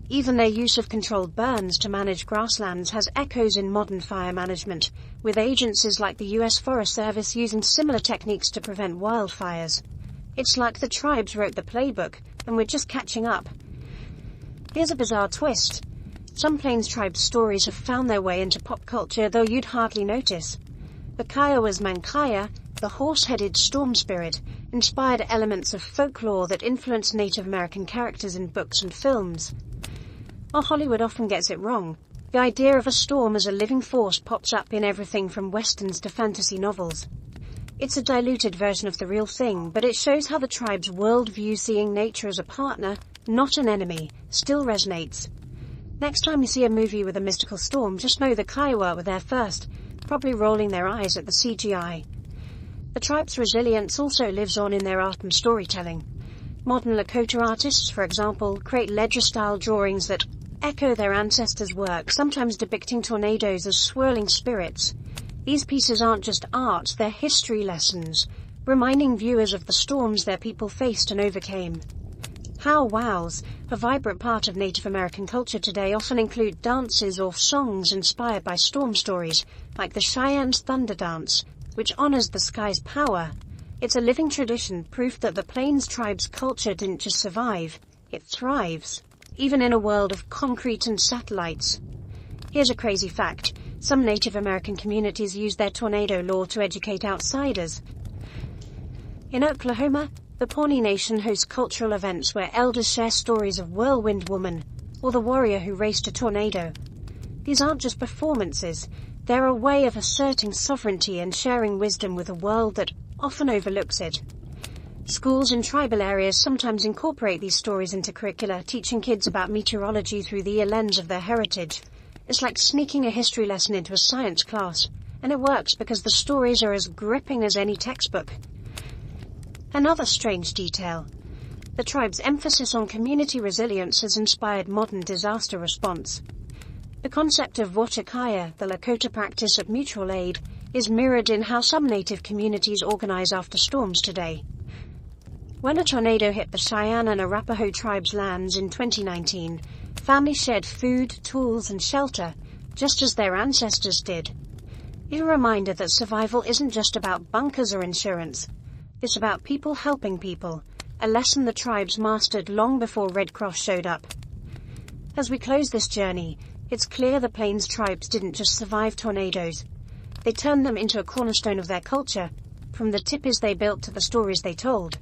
Even their use of controlled burns to manage grasslands has echoes in modern fire management, with agencies like the U.S. Forest Service using similar techniques to prevent wildfires. It's like the tribes wrote the playbook, and we're just catching up. Here's a bizarre twist. Some Plains tribe stories have found their way into pop culture, though you'd hardly notice. The Kiowa's Mankaya, the horse-headed storm spirit, inspired elements of folklore that influenced Native American characters in books and films. While Hollywood often gets it wrong, the idea of a storm as a living force pops up in everything from westerns to fantasy novels. It's a diluted version of the real thing, but it shows how the tribe's worldview, seeing nature as a partner, not an enemy, still resonates. Next time you see a movie with a mystical storm, just know the Kiowa were there first, probably rolling their eyes at the CGI. The tribe's resilience also lives on in their art and storytelling. Modern Lakota artists, for example, create ledger-style drawings that echo their ancestors' work, sometimes depicting tornadoes as swirling spirits. These pieces aren't just art, they're history lessons, reminding viewers of the storms their people faced and overcame. Powwows, a vibrant part of Native American culture today, often include dances or songs inspired by storm stories, like the Cheyenne's Thunder Dance, which honors the sky's power. It's a living tradition, proof that the Plains tribe's culture didn't just survive, it thrives, even in a world of concrete and satellites. Here's a crazy fact. Some Native American communities use their tornado lore to educate outsiders. In Oklahoma, the Pawnee Nation hosts cultural events where elders share stories of Whirlwind Woman, or the warrior who raced a tornado. These aren't just performances, they're a way of asserting sovereignty and sharing wisdom with a world that often overlooks it. Schools in tribal areas sometimes incorporate these stories into curricula, teaching kids about meteorology through the lens of their heritage. It's like sneaking a history lesson into a science class, and it works because the stories are as gripping as any textbook. Another strange detail. The tribe's emphasis on community resilience has inspired modern disaster response. The concept of Watakaya, the Lakota practice of mutual aid, is mirrored in how some native communities organize after storms today. When a tornado hit the Cheyenne and Arapaho tribes' lands in 2019, families shared food, tools, and shelter, just as their ancestors did. It's a reminder that survival isn't just about bunkers or insurance. It's about people helping people, a lesson the tribes mastered long before Red Cross showed up. As we close this journey, it's clear the Plains tribes didn't just survive tornadoes. They turned them into a cornerstone of their culture, from the tippies they built to the stories they told.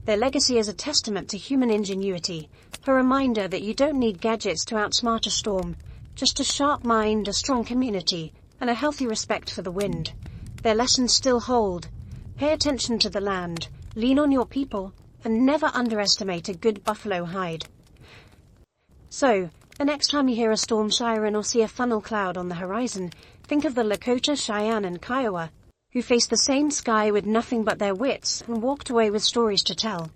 Their legacy is a testament to human ingenuity, a reminder that you don't need gadgets to outsmart a storm, just a sharp mind, a strong community, and a healthy respect for the wind. Their lessons still hold. Pay attention to the land, lean on your people, and never underestimate a good buffalo hide. So, the next time you hear a storm siren or see a funnel cloud on the horizon, think of the Lakota, Cheyenne, and Kiowa, who faced the same sky with nothing but their wits and walked away with stories to tell.